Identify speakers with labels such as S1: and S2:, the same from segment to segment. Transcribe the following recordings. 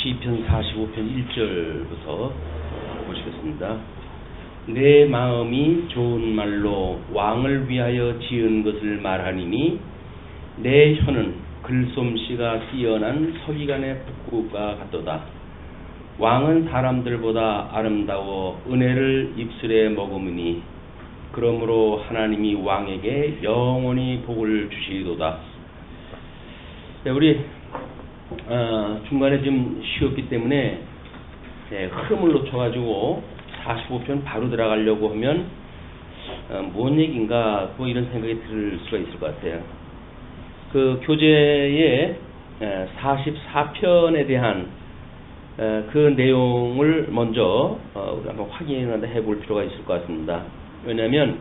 S1: 시편 45편 1절부터 보시겠습니다. 내 마음이 좋은 말로 왕을 위하여 지은 것을 말하니니 내 혀는 글솜씨가 뛰어난 서기관의 북구가 같도다. 왕은 사람들보다 아름다워 은혜를 입술에 머금으니 그러므로 하나님이 왕에게 영원히 복을 주시도다. 우리 중간에 좀 쉬었기 때문에 흐름을 놓쳐가지고 45편 바로 들어가려고 하면 뭔 얘기인가 뭐 이런 생각이 들 수가 있을 것 같아요. 그 교재에 44편에 대한 그 내용을 먼저 우리 한번 확인을 해볼 필요가 있을 것 같습니다. 왜냐하면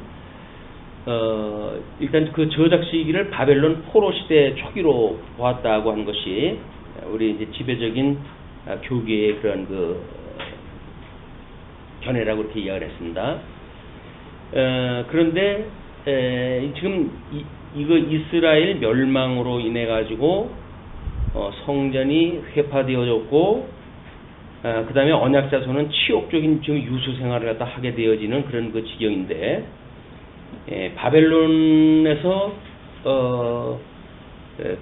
S1: 일단 그 저작 시기를 바벨론 포로 시대 초기로 보았다고 하는 것이 우리 이제 지배적인 교계의 그런 그 견해라고 이렇게 이야기를 했습니다. 그런데 지금 이거 이스라엘 멸망으로 인해 가지고 성전이 회파되어졌고 그 다음에 언약 자손은 치욕적인 지금 유수 생활을 갖다 하게 되어지는 그런 그 지경인데 바벨론에서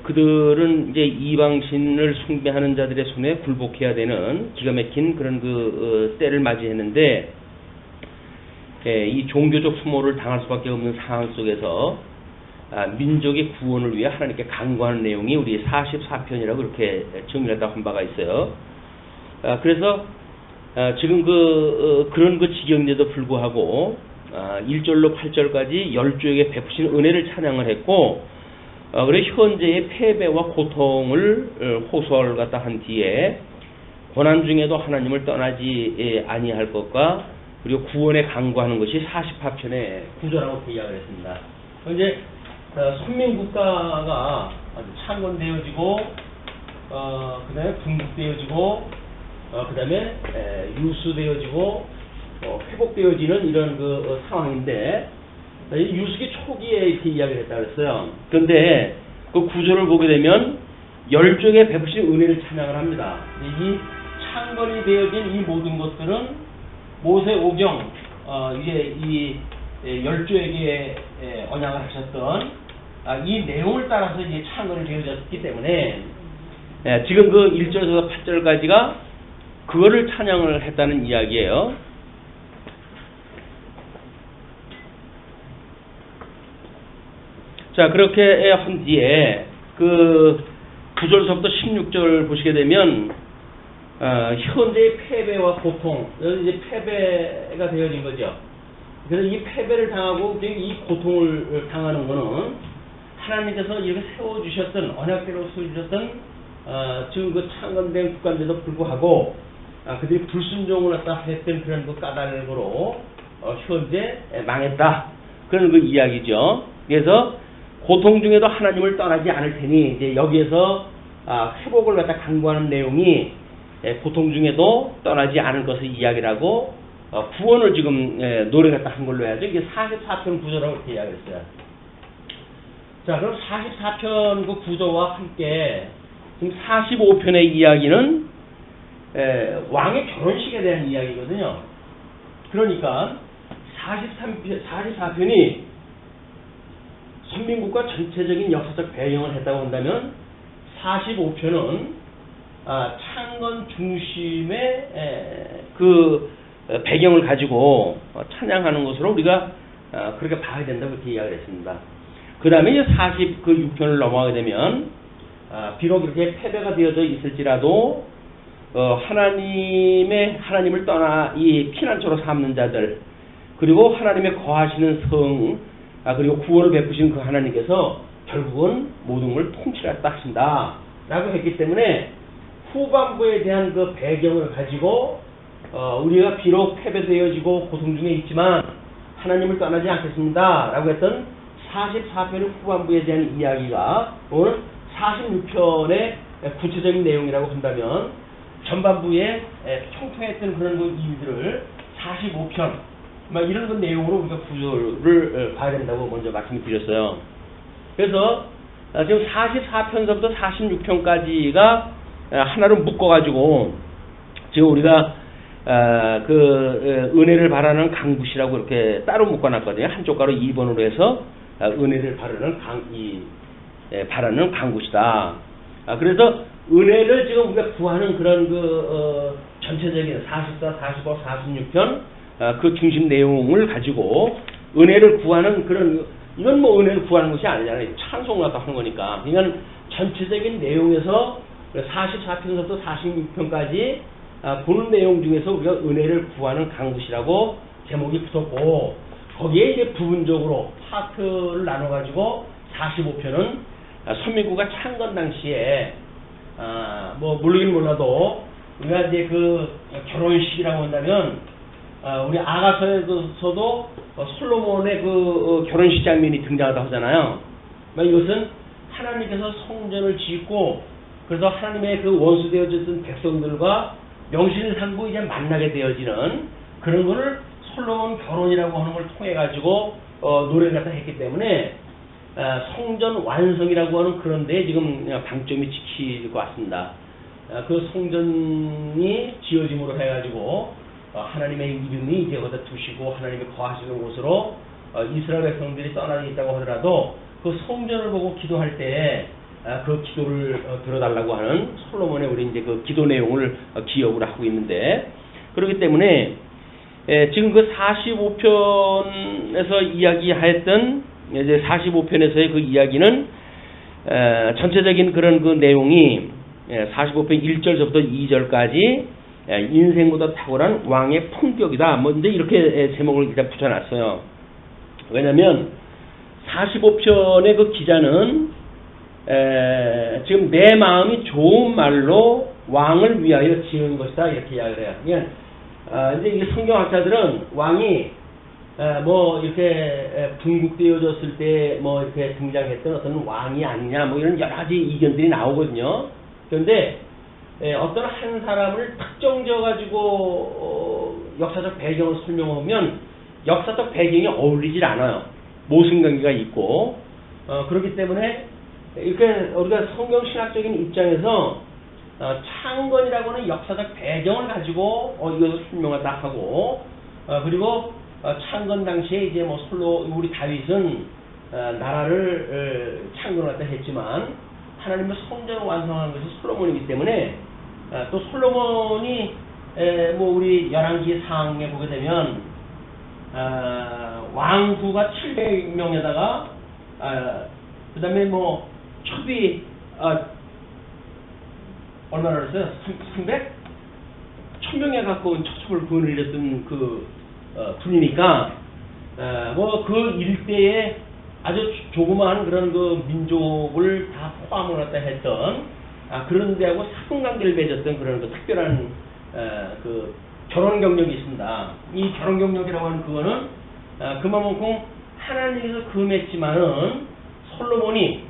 S1: 그들은 이제 이방신을 숭배하는 자들의 손에 굴복해야 되는 기가 막힌 그런 그 때를 맞이했는데 이 종교적 수모를 당할 수밖에 없는 상황 속에서 민족의 구원을 위해 하나님께 간구하는 내용이 우리 44편이라고 이렇게 정리했다고 한 바가 있어요. 그래서 지금 그런 그 지경인데도 불구하고 1절로 8절까지 10주에게 베푸신 은혜를 찬양을 했고 그리고 현재의 패배와 고통을 호소를 갖다 한 뒤에 고난 중에도 하나님을 떠나지 아니할 것과 그리고 구원에 간구하는 것이 44편의 구조라고 이야기를 했습니다. 이제 선민국가가 창건되어지고 그 다음에 분국되어지고 그 다음에 유수되어지고 회복되어지는 이런 그 상황인데 유수기 초기에 이렇게 이야기를 했다고 했어요. 그런데 그 구조를 보게 되면 10쪽에 베푸신 은혜를 찬양을 합니다. 이 창건이 되어진 이 모든 것들은 모세 오경 이제 이 10조에게 언약을 하셨던 이 내용을 따라서 이제 창건이 되어졌기 때문에 지금 그 1절에서 8절까지가 그거를 찬양을 했다는 이야기예요. 자, 그렇게 한 뒤에 그 9절서부터 16절 보시게 되면 현재의 패배와 고통, 이제 패배가 되어진 거죠. 그래서 이 패배를 당하고 이 고통을 당하는 거는 하나님께서 이렇게 세워주셨던 언약대로 세워주셨던 지금 그 창건된 국가인데도 불구하고 그들이 불순종을 갖다 했던 그런 그 까닭으로 현재 망했다. 그런 그 이야기죠. 그래서 고통 중에도 하나님을 떠나지 않을 테니 이제 여기에서 회복을 갖다 강구하는 내용이 고통 중에도 떠나지 않을 것을 이야기라고 구원을 지금 노래 갖다 한 걸로 해야죠. 이게 44편 구조라고 이렇게 이야기했어요. 자, 그럼 44편 그 구조와 함께 지금 45편의 이야기는 왕의 결혼식에 대한 이야기거든요. 그러니까 44편이 선민국가 전체적인 역사적 배경을 했다고 한다면 45편은 창건 중심의 그 배경을 가지고 찬양하는 것으로 우리가 그렇게 봐야 된다고 이렇게 이야기를 했습니다. 그 다음에 이제 46편을 넘어가게 되면 비록 이렇게 패배가 되어져 있을지라도 하나님을 떠나 이 피난처로 삼는 자들 그리고 하나님의 거하시는 성 그리고 구원을 베푸신 그 하나님께서 결국은 모든 걸 통치하셨다 하신다 라고 했기 때문에 후반부에 대한 그 배경을 가지고 우리가 비록 패배되어지고 고통 중에 있지만 하나님을 떠나지 않겠습니다 라고 했던 44편의 후반부에 대한 이야기가 오늘 46편의 구체적인 내용이라고 한다면 전반부에 총통했던 그런 그 이유들을 45편 이런 그 내용으로 우리가 구조를 봐야 된다고 먼저 말씀을 드렸어요. 그래서 지금 44편서부터 46편까지가 하나로 묶어가지고 지금 우리가 은혜를 바라는 강굿이라고 이렇게 따로 묶어놨거든요. 한쪽 가로 2번으로 해서 은혜를 바라는 강굿이다. 그래서 은혜를 지금 우리가 구하는 그런 전체적인 44, 45, 46편 그 중심 내용을 가지고 은혜를 구하는 이건 뭐 은혜를 구하는 것이 아니잖아요. 찬송을 갖다 하는 거니까. 그러니까 전체적인 내용에서 44편부터 46편까지 보는 내용 중에서 우리가 은혜를 구하는 강굿이라고 제목이 붙었고, 거기에 이제 부분적으로 파트를 나눠가지고 45편은 선민구가 창건 당시에 뭐 모르긴 몰라도 우리가 이제 그 결혼식이라고 한다면 우리 아가서에서도 솔로몬의 그 결혼식 장면이 등장하다 하잖아요. 이것은 하나님께서 성전을 짓고 그래서 하나님의 그 원수 되어졌던 백성들과 명실상부 이제 만나게 되어지는 그런 거를 솔로몬 결혼이라고 하는 걸 통해 가지고 노래를 갖다 했기 때문에 성전 완성이라고 하는 그런 데에 지금 방점이 찍힐 것 같습니다. 그 성전이 지어짐으로 해가지고 하나님의 이름이 이제 거기다 두시고 하나님이 거하시는 곳으로 이스라엘 백성들이 떠나져 있다고 하더라도 그 성전을 보고 기도할 때 그 기도를 들어달라고 하는 솔로몬의 우리 이제 그 기도 내용을 기억을 하고 있는데, 그렇기 때문에 지금 그 45편에서 이야기하였던 이제 45편에서의 그 이야기는 전체적인 그런 그 내용이 45편 1절부터 2절까지 인생보다 탁월한 왕의 품격이다. 뭐 이제 이렇게 제목을 일단 붙여놨어요. 왜냐하면 45편의 그 기자는 지금 내 마음이 좋은 말로 왕을 위하여 지은 것이다 이렇게 이야기를 해요. 그러니까 이제 이 성경학자들은 왕이 뭐 이렇게 분국되어졌을 때 뭐 이렇게 등장했던 어떤 왕이 아니냐 뭐 이런 여러 가지 이견들이 나오거든요. 그런데 어떤 한 사람을 특정지어 가지고 역사적 배경을 설명하면 역사적 배경이 어울리질 않아요. 모순관계가 있고 그렇기 때문에 이렇게 우리가 성경신학적인 입장에서 창건이라고 하는 역사적 배경을 가지고 이것을 설명하다 하고 그리고 창건 당시에 이제 뭐 우리 다윗은 나라를 창건하다 했지만 하나님의 성전을 완성한 것이 솔로몬이기 때문에 또 솔로몬이 뭐 우리 열왕기 상에 보게 되면 왕후가 700명에다가 그 다음에 뭐 첩이 얼마나 그랬어요? 300? 1000명에 가까운 첩을 구원을 이뤘던 분이니까 뭐 그 일대에 아주 조그마한 그런 그 민족을 다 포함을 갖다 했던 그런 데하고 사분관계를 맺었던 그런 그 특별한 그 결혼 경력이 있습니다. 이 결혼 경력이라고 하는 그거는 그만큼 하나님께서 금했지만은 솔로몬이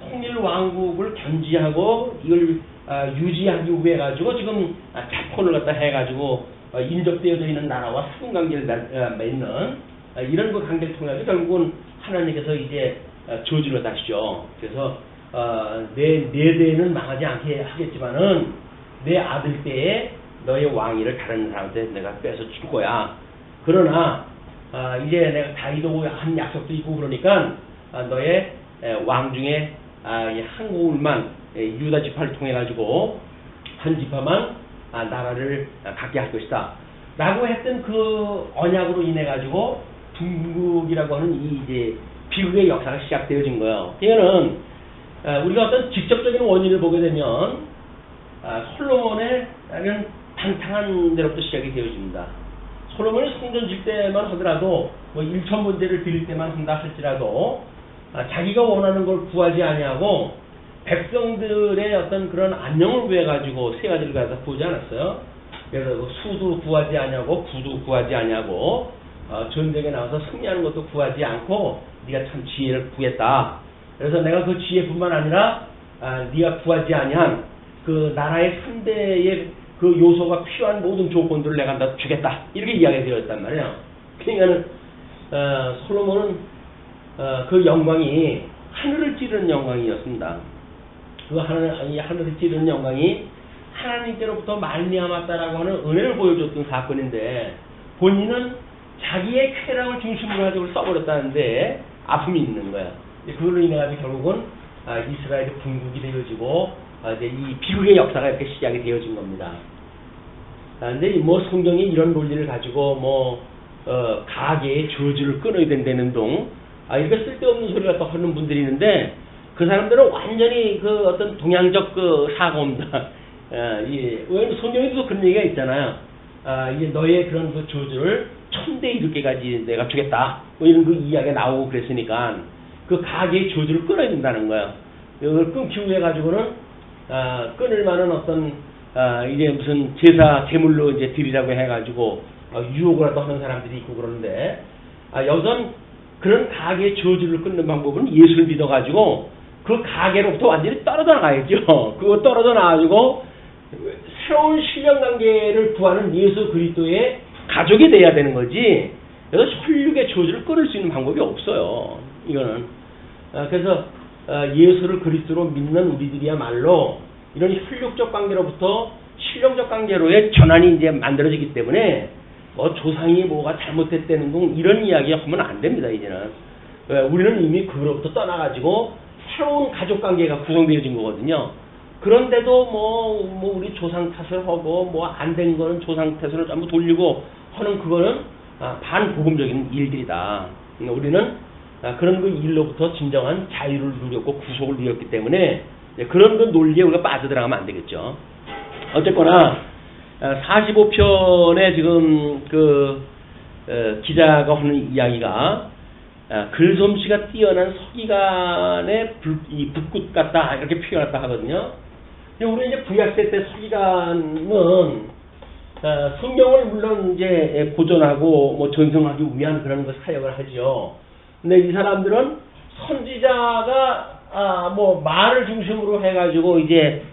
S1: 통일 왕국을 견지하고 이걸 유지하기 위해 가지고 지금 자폰을 갖다 해가지고 인접되어져 있는 나라와 사분관계를 맺는 이런 그 관계를 통해서 결국은 하나님께서 이제 저주를 하시죠. 그래서 내 대에는 망하지 않게 하겠지만은 내 아들 때에 너의 왕위를 다른 사람한테 내가 뺏어 줄 거야. 그러나 이제 내가 다윗하고 한 약속도 있고 그러니까 너의 왕 중에 한 고울만 유다 지파를 통해 가지고 한 지파만 나라를 갖게 할 것이다. 라고 했던 그 언약으로 인해 가지고 분국이라고 하는 이 이제 비극의 역사가 시작되어진 거예요. 이거는 우리가 어떤 직접적인 원인을 보게 되면 솔로몬의 방탕한 데로부터 시작이 되어집니다. 솔로몬이 성전 질 때만 하더라도 뭐 1000번제를 드릴 때만 한다 할지라도 자기가 원하는 걸 구하지 아니하고 백성들의 어떤 그런 안녕을 위해 가지고 세 가지를 갖다 구하지 않았어요. 그래서 수도 구하지 아니하고 구도 구하지 아니하고 전쟁에 나와서 승리하는 것도 구하지 않고 네가 참 지혜를 구했다. 그래서 내가 그 지혜뿐만 아니라 네가 구하지 아니한 그 나라의 3대의 그 요소가 필요한 모든 조건들을 내가 다 주겠다. 이렇게 이야기가 되었단 말이에요. 그러니까는 솔로몬은 그 영광이 하늘을 찌르는 영광이었습니다. 그 하늘을 찌르는 영광이 하나님께로부터 말미암았다라고 하는 은혜를 보여줬던 사건인데 본인은 자기의 쾌락을 중심으로 가지고 써버렸다는데 아픔이 있는 거야. 그걸로 인해 가지고 결국은 이스라엘이 분국이 되어지고 이제 이 비극의 역사가 이렇게 시작이 되어진 겁니다. 근데 뭐 성경이 이런 논리를 가지고 가계의 저주를 끊어야 된다는 동 이렇게 쓸데없는 소리를 또 하는 분들이 있는데 그 사람들은 완전히 그 어떤 동양적 그 사고입니다. 왜냐면 성경에도 그런 얘기가 있잖아요. 이제 너의 그런 그 저주를 1000대 이렇게까지 내가 주겠다. 뭐 이런 그 이야기가 나오고 그랬으니까 그 가계의 저주를 끊어야 된다는 거예요. 이걸 끊기 위해 가지고는 끊을 만한 어떤 이제 무슨 제물로 이제 드리라고 해가지고 유혹을 하는 사람들이 있고 그러는데 여기선 그런 가계의 저주를 끊는 방법은 예수를 믿어가지고 그 가계로부터 완전히 떨어져 나가야죠. 그거 떨어져 나가지고 새로운 신령관계를 구하는 예수 그리스도의 가족이 돼야 되는 거지. 그래서 혈육의 저주를 끊을 수 있는 방법이 없어요. 이거는 그래서 예수를 그리스도로 믿는 우리들이야말로 이런 혈육적 관계로부터 신령적 관계로의 전환이 이제 만들어지기 때문에 조상이 뭐가 잘못됐다는 등 이런 이야기 하면 안 됩니다. 이제는 우리는 이미 그로부터 떠나가지고 새로운 가족 관계가 구성되어진 거거든요. 그런데도 우리 조상 탓을 하고 안 된 거는 조상 탓으로 전부 돌리고 하는 그거는 반복음적인 일들이다. 우리는 그런 그 일로부터 진정한 자유를 누렸고 구속을 누렸기 때문에 그런 그 논리에 우리가 빠져들어가면 안 되겠죠. 어쨌거나 45편에 지금 그 기자가 하는 이야기가 글솜씨가 뛰어난 서기관의 붓굿 같다 이렇게 표현했다 하거든요. 우리 이제 구약세 때 서기관은 성경을 물론 이제 보존하고 전송하기 위한 그런 거 사역을 하죠. 근데 이 사람들은 선지자가 말을 중심으로 해가지고 이제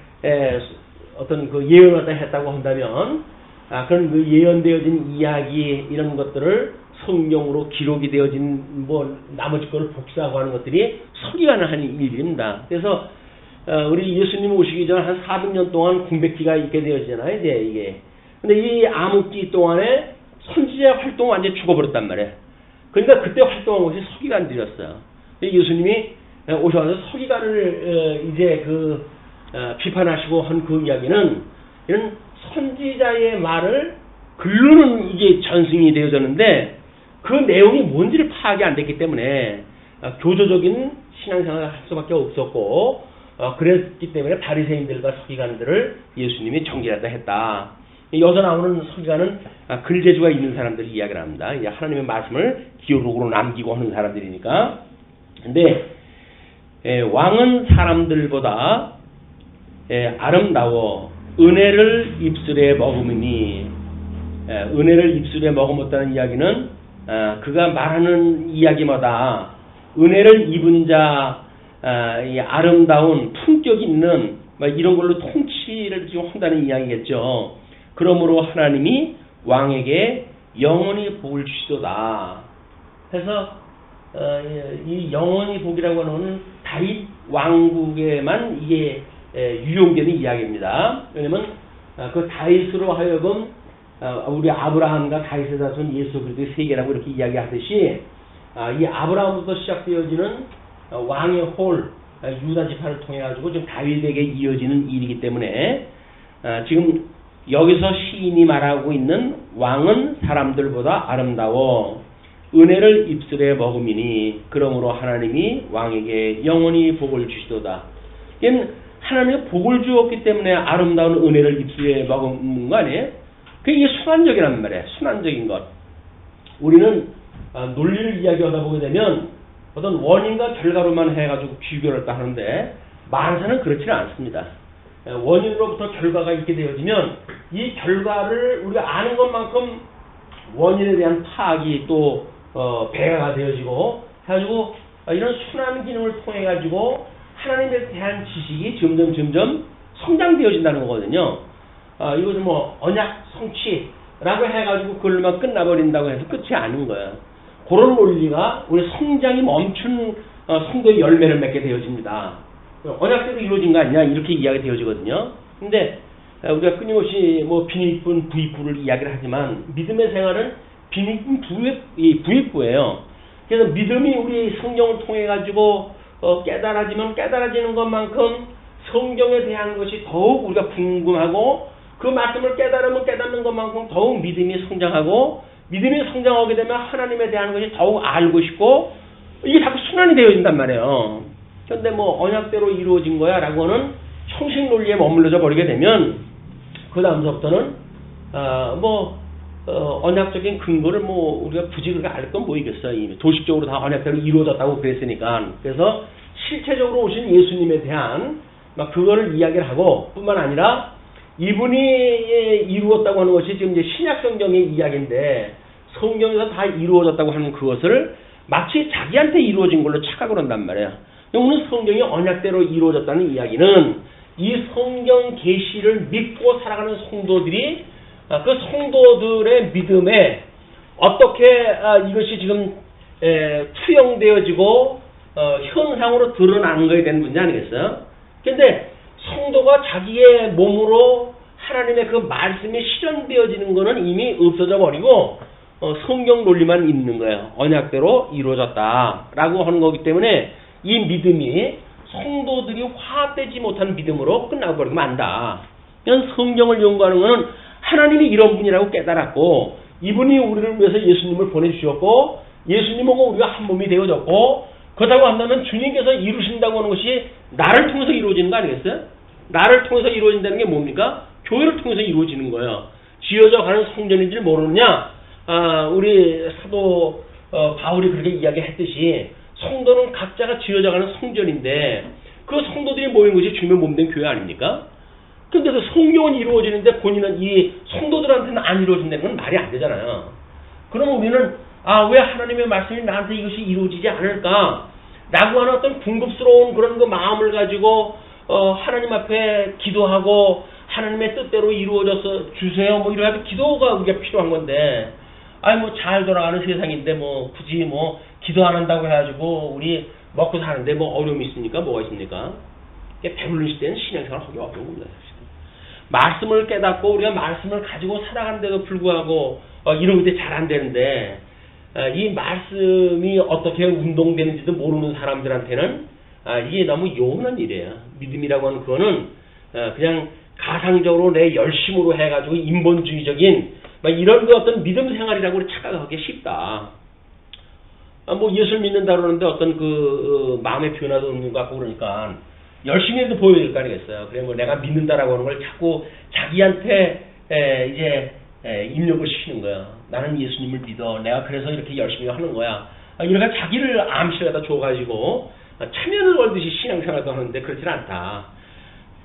S1: 어떤 그 예언을 했다고 한다면 그런 그 예언되어진 이야기 이런 것들을 성경으로 기록이 되어진 나머지 거를 복사하고 하는 것들이 서기관을 하는 일입니다. 그래서 우리 예수님 오시기 전 한 400년 동안 공백기가 있게 되어지잖아요. 이제 이게. 근데 이 암흑기 동안에 선지자 활동이 완전히 죽어버렸단 말이에요. 그러니까 그때 활동한 것이 서기관들이었어요. 예수님이 오셔서 서기관을 이제 비판하시고 한 그 이야기는 이런 선지자의 말을 글로는 이게 전승이 되어졌는데 그 내용이 뭔지를 파악이 안 됐기 때문에 교조적인 신앙생활을 할 수밖에 없었고 그랬기 때문에 바리새인들과 서기관들을 예수님이 정죄하다 했다. 여기서 나오는 서기관은 글재주가 있는 사람들이 이야기를 합니다. 이제 하나님의 말씀을 기록으로 남기고 하는 사람들이니까. 근데 왕은 사람들보다 아름다워 은혜를 입술에 머금으니 은혜를 입술에 머금었다는 이야기는 그가 말하는 이야기마다 은혜를 입은 자 이 아름다운 품격 있는 이런 걸로 통치를 지금 한다는 이야기겠죠. 그러므로 하나님이 왕에게 영원히 복을 주시도다. 그래서 이 영원히 복이라고 하는 다윗 왕국에만 이게 유용되는 이야기입니다. 왜냐면 그 다윗으로 하여금 우리 아브라함과 다윗의 자손 예수 그리스도의 세계라고 이렇게 이야기하듯이 이 아브라함부터 시작되어지는 왕의 홀 유다 지파를 통해 가지고 지금 다윗에게 이어지는 일이기 때문에 지금 여기서 시인이 말하고 있는 왕은 사람들보다 아름다워 은혜를 입술에 머금이니 그러므로 하나님이 왕에게 영원히 복을 주시도다. 이건 하나님이 복을 주었기 때문에 아름다운 은혜를 입술에 머금은 거 아니에요? 그게 순환적이란 말이에요. 순환적인 것. 우리는 논리를 이야기하다 보게 되면 어떤 원인과 결과로만 해가지고 비교를 했다 하는데 만사는 그렇지는 않습니다. 원인으로부터 결과가 있게 되어지면 이 결과를 우리가 아는 것만큼 원인에 대한 파악이 또 배가가 되어지고 해가지고 이런 순환 기능을 통해 가지고 하나님에 대한 지식이 점점 성장되어진다는 거거든요. 이것은 언약 성취라고 해가지고 그걸로만 끝나버린다고 해서 끝이 아닌 거예요. 그런 논리가 우리 성장이 멈춘 성도의 열매를 맺게 되어집니다. 언약대로 이루어진 거 아니냐 이렇게 이야기 되어지거든요. 근데 우리가 끊임없이 뭐 빈익분, 부익부를 이야기를 하지만 믿음의 생활은 빈익분, 부익부예요. 그래서 믿음이 우리 성경을 통해 가지고 깨달아지면 깨달아지는 것만큼 성경에 대한 것이 더욱 우리가 궁금하고 그 말씀을 깨달으면 깨닫는 것만큼 더욱 믿음이 성장하고 믿음이 성장하게 되면 하나님에 대한 것이 더욱 알고 싶고 이게 자꾸 순환이 되어진단 말이에요. 그런데 뭐 언약대로 이루어진 거야 라고는 형식 논리에 머물러져 버리게 되면 그 다음서부터는 언약적인 근거를 뭐 우리가 굳이 그렇게 알 건 뭐 있겠어요. 이미 도식적으로 다 언약대로 이루어졌다고 그랬으니까. 그래서 실체적으로 오신 예수님에 대한 막 그거를 이야기를 하고 뿐만 아니라 이분이 이루었다고 하는 것이 지금 이제 신약 성경의 이야기인데 성경에서 다 이루어졌다고 하는 그것을 마치 자기한테 이루어진 걸로 착각을 한단 말이에요. 오늘 성경이 언약대로 이루어졌다는 이야기는 이 성경 계시를 믿고 살아가는 성도들이 그 성도들의 믿음에 어떻게 이것이 지금 투영되어지고 현상으로 드러나는 거에 대한 문제 아니겠어요? 근데 성도가 자기의 몸으로 하나님의 그 말씀이 실현되어지는 거는 이미 없어져 버리고 성경 논리만 있는 거예요. 언약대로 이루어졌다라고 하는 거기 때문에 이 믿음이 성도들이 화합되지 못한 믿음으로 끝나버리면 안다. 그냥 성경을 연구하는 것은 하나님이 이런 분이라고 깨달았고 이분이 우리를 위해서 예수님을 보내주셨고 예수님하고 우리가 한 몸이 되어졌고 그렇다고 한다면 주님께서 이루신다고 하는 것이 나를 통해서 이루어지는 거 아니겠어요? 나를 통해서 이루어진다는 게 뭡니까? 교회를 통해서 이루어지는 거예요. 지어져 가는 성전인 줄 모르느냐? 우리 사도 바울이 그렇게 이야기했듯이 성도는 각자가 지어져 가는 성전인데 그 성도들이 모인 것이 주님의 몸된 교회 아닙니까? 근데 그 성경은 이루어지는데 본인은 이 성도들한테는 안 이루어진다는 건 말이 안 되잖아요. 그러면 우리는 왜 하나님의 말씀이 나한테 이것이 이루어지지 않을까? 라고 하는 어떤 궁극스러운 그런 그 마음을 가지고 하나님 앞에 기도하고 하나님의 뜻대로 이루어져서 주세요. 뭐 이런 기도가 우리가 필요한 건데 뭐 잘 돌아가는 세상인데 뭐 굳이 뭐 기도 안 한다고 해가지고 우리 먹고 사는데 뭐 어려움이 있습니까? 뭐가 있습니까? 배부른 시대는 신앙생활 하기 어려웁니다. 말씀을 깨닫고 우리가 말씀을 가지고 살아가는데도 불구하고 이런 게 잘 안 되는데 이 말씀이 어떻게 운동되는지도 모르는 사람들한테는 이게 너무 요원한 일이에요. 믿음이라고 하는 그거는 그냥 가상적으로 내 열심으로 해가지고 인본주의적인 이런 그 어떤 믿음 생활이라고 착각하기 쉽다. 뭐 예수를 믿는다 그러는데 어떤 그 마음의 변화도 없는 것 같고 그러니까 열심히 해도 보여야 될 거 아니겠어요. 그래 뭐 내가 믿는다라고 하는 걸 자꾸 자기한테 이제 입력을 시키는 거야. 나는 예수님을 믿어. 내가 그래서 이렇게 열심히 하는 거야. 이렇게 자기를 암시에다 줘가지고 참여를 걸듯이 신앙생활도 하는데 그렇지는 않다.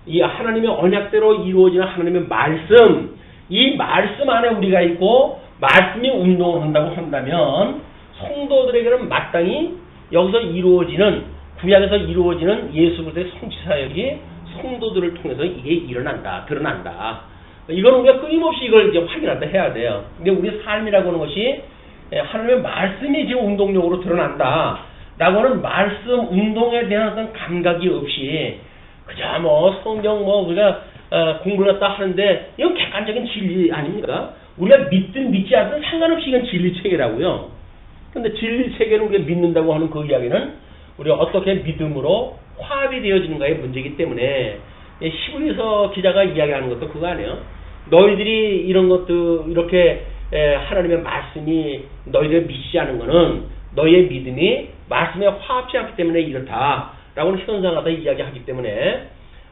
S1: 이 하나님의 언약대로 이루어지는 하나님의 말씀, 이 말씀 안에 우리가 있고 말씀이 운동을 한다고 한다면 성도들에게는 마땅히 여기서 이루어지는 구약에서 이루어지는 예수 그리스도의 성취사역이 성도들을 통해서 이게 일어난다, 드러난다. 이건 우리가 끊임없이 이걸 이제 확인한다 해야 돼요. 근데 우리 삶이라고 하는 것이 하나님의 말씀이 지금 운동력으로 드러난다. 라고 하는 말씀 운동에 대한 어떤 감각이 없이 그저 뭐 성경 뭐 우리가 공부를 갖다 하는데 이건 객관적인 진리 아닙니까? 우리가 믿든 믿지 않든 상관없이 이건 진리 체계라고요. 근데 진리 체계를 우리가 믿는다고 하는 그 이야기는 우리가 어떻게 믿음으로 화합이 되어지는가의 문제이기 때문에 히브리서 기자가 이야기하는 것도 그거 아니에요. 너희들이 이런 것도 이렇게 하나님의 말씀이 너희들 믿지 않은 거는 너희의 믿음이 말씀에 화합지 않기 때문에 이렇다라고는 현상하다 이야기하기 때문에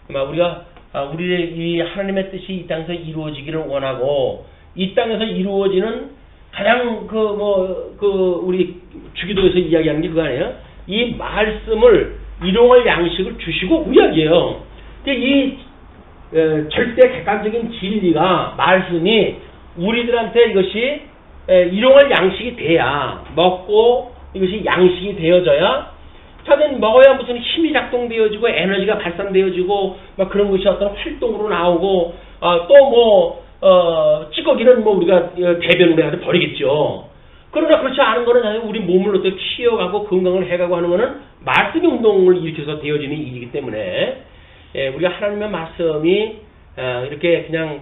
S1: 우리가 우리의 이 하나님의 뜻이 이 땅에서 이루어지기를 원하고 이 땅에서 이루어지는 가장 우리 주기도에서 이야기하는 게 그거 아니에요? 이 말씀을 일용할 양식을 주시고 이야기해요. 이 절대 객관적인 진리가 말씀이 우리들한테 이것이 일용할 양식이 돼야 먹고 이것이 양식이 되어져야 저는 먹어야 무슨 힘이 작동되어지고 에너지가 발산되어지고 막 그런 것이 어떤 활동으로 나오고 또 찌꺼기는 우리가 대변으로 해서 버리겠죠. 그러나 그렇지 않은 거는 사실 우리 몸을 어떻게 키워가고 건강을 해가고 하는 거는 말씀이 운동을 일으켜서 되어지는 일이기 때문에 우리가 하나님의 말씀이 이렇게 그냥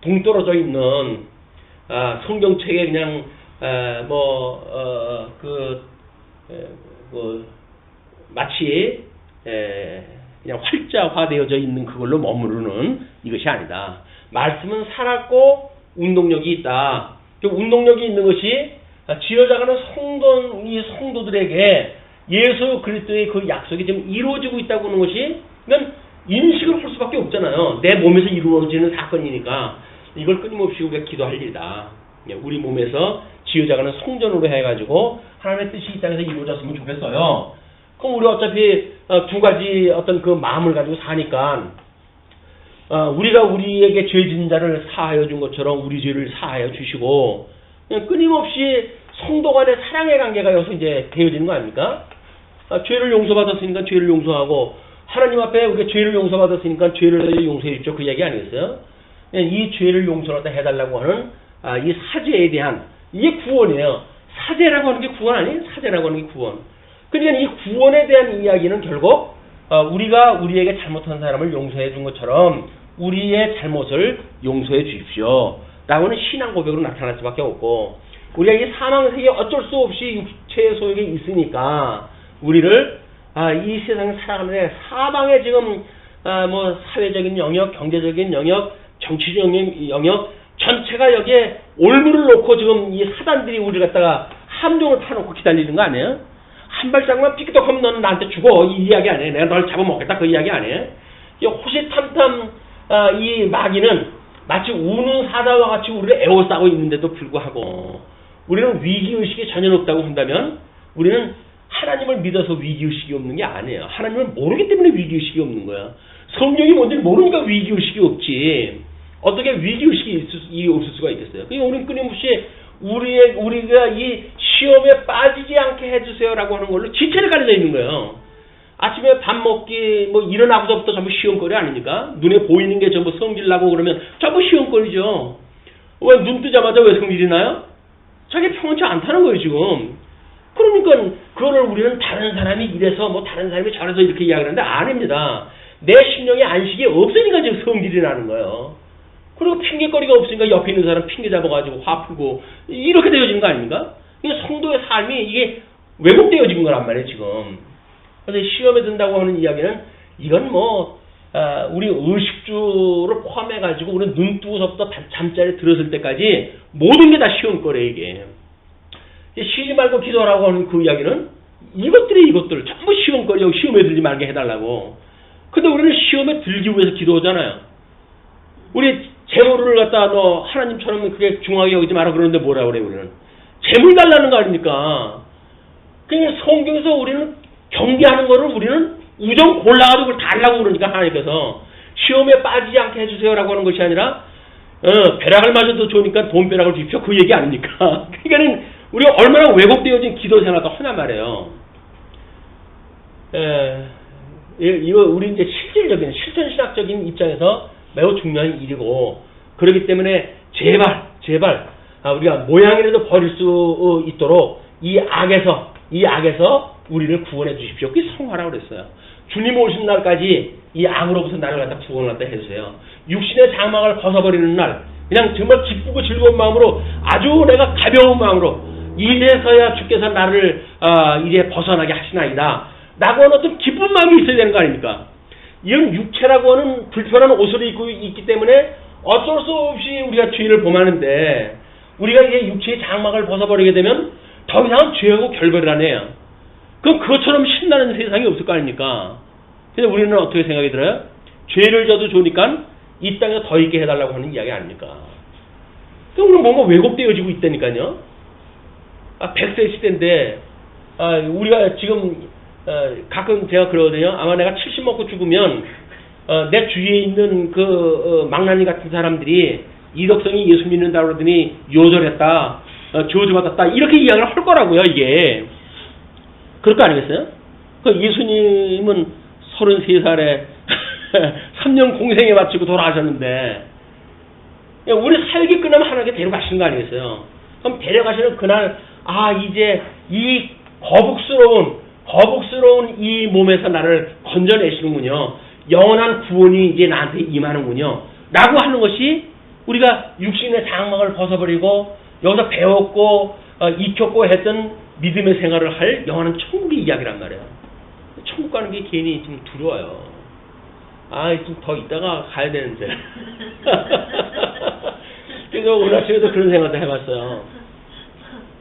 S1: 동떨어져 있는 성경책에 그냥 마치 그냥 활자화되어져 있는 그걸로 머무르는 이것이 아니다. 말씀은 살았고 운동력이 있다. 그 운동력이 있는 것이 지어져가는 이 성도들에게 예수 그리스도의 그 약속이 지금 이루어지고 있다고 하는 것이 그냥 인식을 할 수밖에 없잖아요. 내 몸에서 이루어지는 사건이니까 이걸 끊임없이 우리가 기도할 일이다. 우리 몸에서 지어져가는 성전으로 해가지고 하나님의 뜻이 이 땅에서 이루어졌으면 좋겠어요. 그럼 우리 어차피 두 가지 어떤 그 마음을 가지고 사니까 우리가 우리에게 죄 진 자를 사하여 준 것처럼 우리 죄를 사하여 주시고 그냥 끊임없이 성도 간의 사랑의 관계가 여기서 이제 되어지는 거 아닙니까? 죄를 용서받았으니까 죄를 용서하고 하나님 앞에 우리가 죄를 용서받았으니까 죄를 용서해 주십시오. 그 얘기 아니겠어요? 이 죄를 용서하다 해달라고 하는 이 사죄에 대한 이게 구원이에요. 사죄라고 하는 게 구원 아니에요? 사죄라고 하는 게 구원. 그러니까 이 구원에 대한 이야기는 결국 우리가 우리에게 잘못한 사람을 용서해 준 것처럼 우리의 잘못을 용서해 주십시오. 라고는 신앙 고백으로 나타날 수밖에 없고 우리가 이 사망 세계에 어쩔 수 없이 육체의 소욕에 있으니까 우리를 이 세상에 살아가는데 사방에 지금 사회적인 영역, 경제적인 영역, 정치적인 영역 전체가 여기에 올무를 놓고 지금 이 사단들이 우리를 갖다가 함정을 파놓고 기다리는 거 아니에요? 한 발짝만 삐끗하면 너는 나한테 죽어 이 이야기 아니에요. 내가 널 잡아먹겠다 그 이야기 아니에요. 호시탐탐 이 마귀는 마치 우는 사자와 같이 우리를 에워싸고 있는데도 불구하고 우리는 위기의식이 전혀 없다고 한다면 우리는 하나님을 믿어서 위기의식이 없는 게 아니에요. 하나님을 모르기 때문에 위기의식이 없는 거야. 성경이 뭔지 모르니까 위기의식이 없지. 어떻게 위기의식이 없을 수가 있겠어요. 그러니까 우리는 끊임없이 우리가 이 시험에 빠지지 않게 해주세요라고 하는 걸로 지체를 가려져 있는 거예요. 아침에 밥 먹기 일어나고서부터 전부 시험거리 아닙니까? 눈에 보이는 게 전부 성질 나고 그러면 전부 시험거리죠. 왜 눈 뜨자마자 왜 성질이 나요? 자기 평온치 않다는 거예요 지금. 그러니까 그거를 우리는 다른 사람이 이래서 다른 사람이 저래서 이렇게 이야기하는데 아닙니다. 내 심령의 안식이 없으니까 지금 성질이 나는 거예요. 그리고 핑계거리가 없으니까 옆에 있는 사람 핑계 잡아가지고 화 풀고 이렇게 되어지는 거 아닙니까? 이게 성도의 삶이 이게 왜곡되어진 거란 말이에요 지금. 그래서 시험에 든다고 하는 이야기는 이건 우리 의식주를 포함해가지고 우리 눈 뜨고서부터 잠자리에 들었을 때까지 모든 게 다 시험거래요 이게. 쉬지 말고 기도하라고 하는 그 이야기는 이것들 전부 시험거리고 시험에 들지 말게 해달라고. 근데 우리는 시험에 들기 위해서 기도하잖아요. 우리 재물을 갖다 너 하나님처럼 그게 중하게 여기지 마라 그러는데 뭐라 그래요 우리는. 재물 달라는 거 아닙니까? 그러니까 성경에서 우리는 경계하는 거를 우리는 우정 골라가지고 그걸 달라고 그러니까 하나님께서 시험에 빠지지 않게 해주세요라고 하는 것이 아니라 벼락을 맞아도 좋으니까 돈 벼락을 주십시오 그 얘기 아닙니까? 그러니까는 우리가 얼마나 왜곡되어진 기도 생활도 하나 말이에요. 이거 우리 이제 실질적인 실천신학적인 입장에서 매우 중요한 일이고 그렇기 때문에 제발 우리가 모양이라도 버릴 수 있도록 이 악에서 우리를 구원해 주십시오. 그게 성화라고 그랬어요. 주님 오신 날까지 이 악으로부터 나를 갖다 구원을 갖다 해주세요. 육신의 장막을 벗어버리는 날 그냥 정말 기쁘고 즐거운 마음으로 아주 내가 가벼운 마음으로 이제서야 주께서 나를 이제 벗어나게 하시나이다 라고 하는 어떤 기쁜 마음이 있어야 되는 거 아닙니까? 이런 육체라고 하는 불편한 옷을 입고 있기 때문에 어쩔 수 없이 우리가 죄를 범하는데 우리가 이제 육체의 장막을 벗어버리게 되면 더 이상은 죄하고 결별을 안 해요. 그럼 그것처럼 신나는 세상이 없을 거 아닙니까? 근데 우리는 어떻게 생각이 들어요? 죄를 져도 좋으니까 이 땅에 더 있게 해달라고 하는 이야기 아닙니까? 그럼 우리는 뭔가 왜곡되어지고 있다니까요. 100세 시대인데 우리가 지금 가끔 제가 그러거든요. 아마 내가 70 먹고 죽으면 내 주위에 있는 망나니 같은 사람들이 이덕성이 예수 믿는다 그러더니 요절했다, 저주받았다 이렇게 이야기를 할 거라고요. 이게 그럴 거 아니겠어요? 예수님은 33살에 3년 공생에 마치고 돌아가셨는데 우리 살기 끝나면 하나님께 데려가시는 거 아니겠어요? 그럼 데려가시는 그날 이제 이 거북스러운 이 몸에서 나를 건져내시는군요. 영원한 구원이 이제 나한테 임하는군요. 라고 하는 것이 우리가 육신의 장막을 벗어버리고 여기서 배웠고 익혔고 했던 믿음의 생활을 할 영원한 천국의 이야기란 말이에요. 천국 가는 게 괜히 좀 두려워요. 좀 더 있다가 가야 되는데. 그래서 오늘 아침에도 그런 생각도 해봤어요.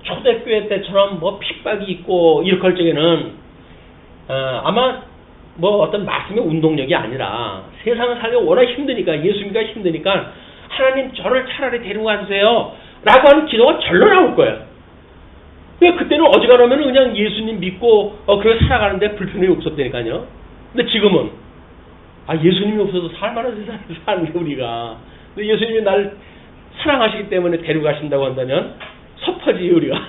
S1: 초대교회 때처럼 뭐 핍박이 있고 이렇게 할 적에는 아마 뭐 어떤 말씀의 운동력이 아니라 세상을 살기 워낙 힘드니까, 예수님과 힘드니까 하나님 저를 차라리 데리고 가주세요 라고 하는 기도가 절로 나올 거예요. 그때는 어지간하면 그냥 예수님 믿고 그렇게 살아가는데 불편함이 없었다니까요. 근데 지금은 예수님이 없어서 살만한 세상에 사는 게 우리가. 근데 예수님이 날 사랑하시기 때문에 데리고 가신다고 한다면 섭하지 우리가.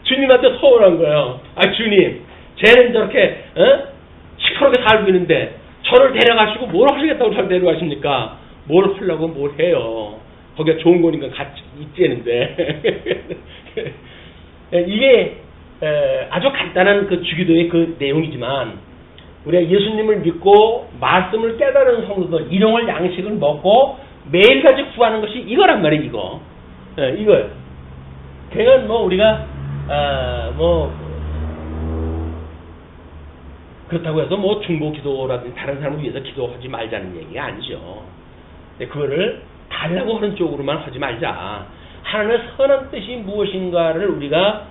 S1: 주님한테 서운한 거예요. 주님, 쟤는 저렇게 시커멓게 살고 있는데 저를 데려가시고 뭘 하시겠다고 저를 데려가십니까? 뭘 하려고 뭘 해요. 거기가 좋은 거니까 같이 있지는데. 이게 아주 간단한 그 주기도의 그 내용이지만, 우리가 예수님을 믿고 말씀을 깨달은 성도들, 일용할 양식을 먹고 매일같이 구하는 것이 이거란 말이에요. 이거예요. 그러니까 뭐 우리가 그렇다고 해서 뭐 중보 기도라든지 다른 사람을 위해서 기도하지 말자는 얘기가 아니죠. 근데 그거를 달라고 하는 쪽으로만 하지 말자. 하나님의 선한 뜻이 무엇인가를 우리가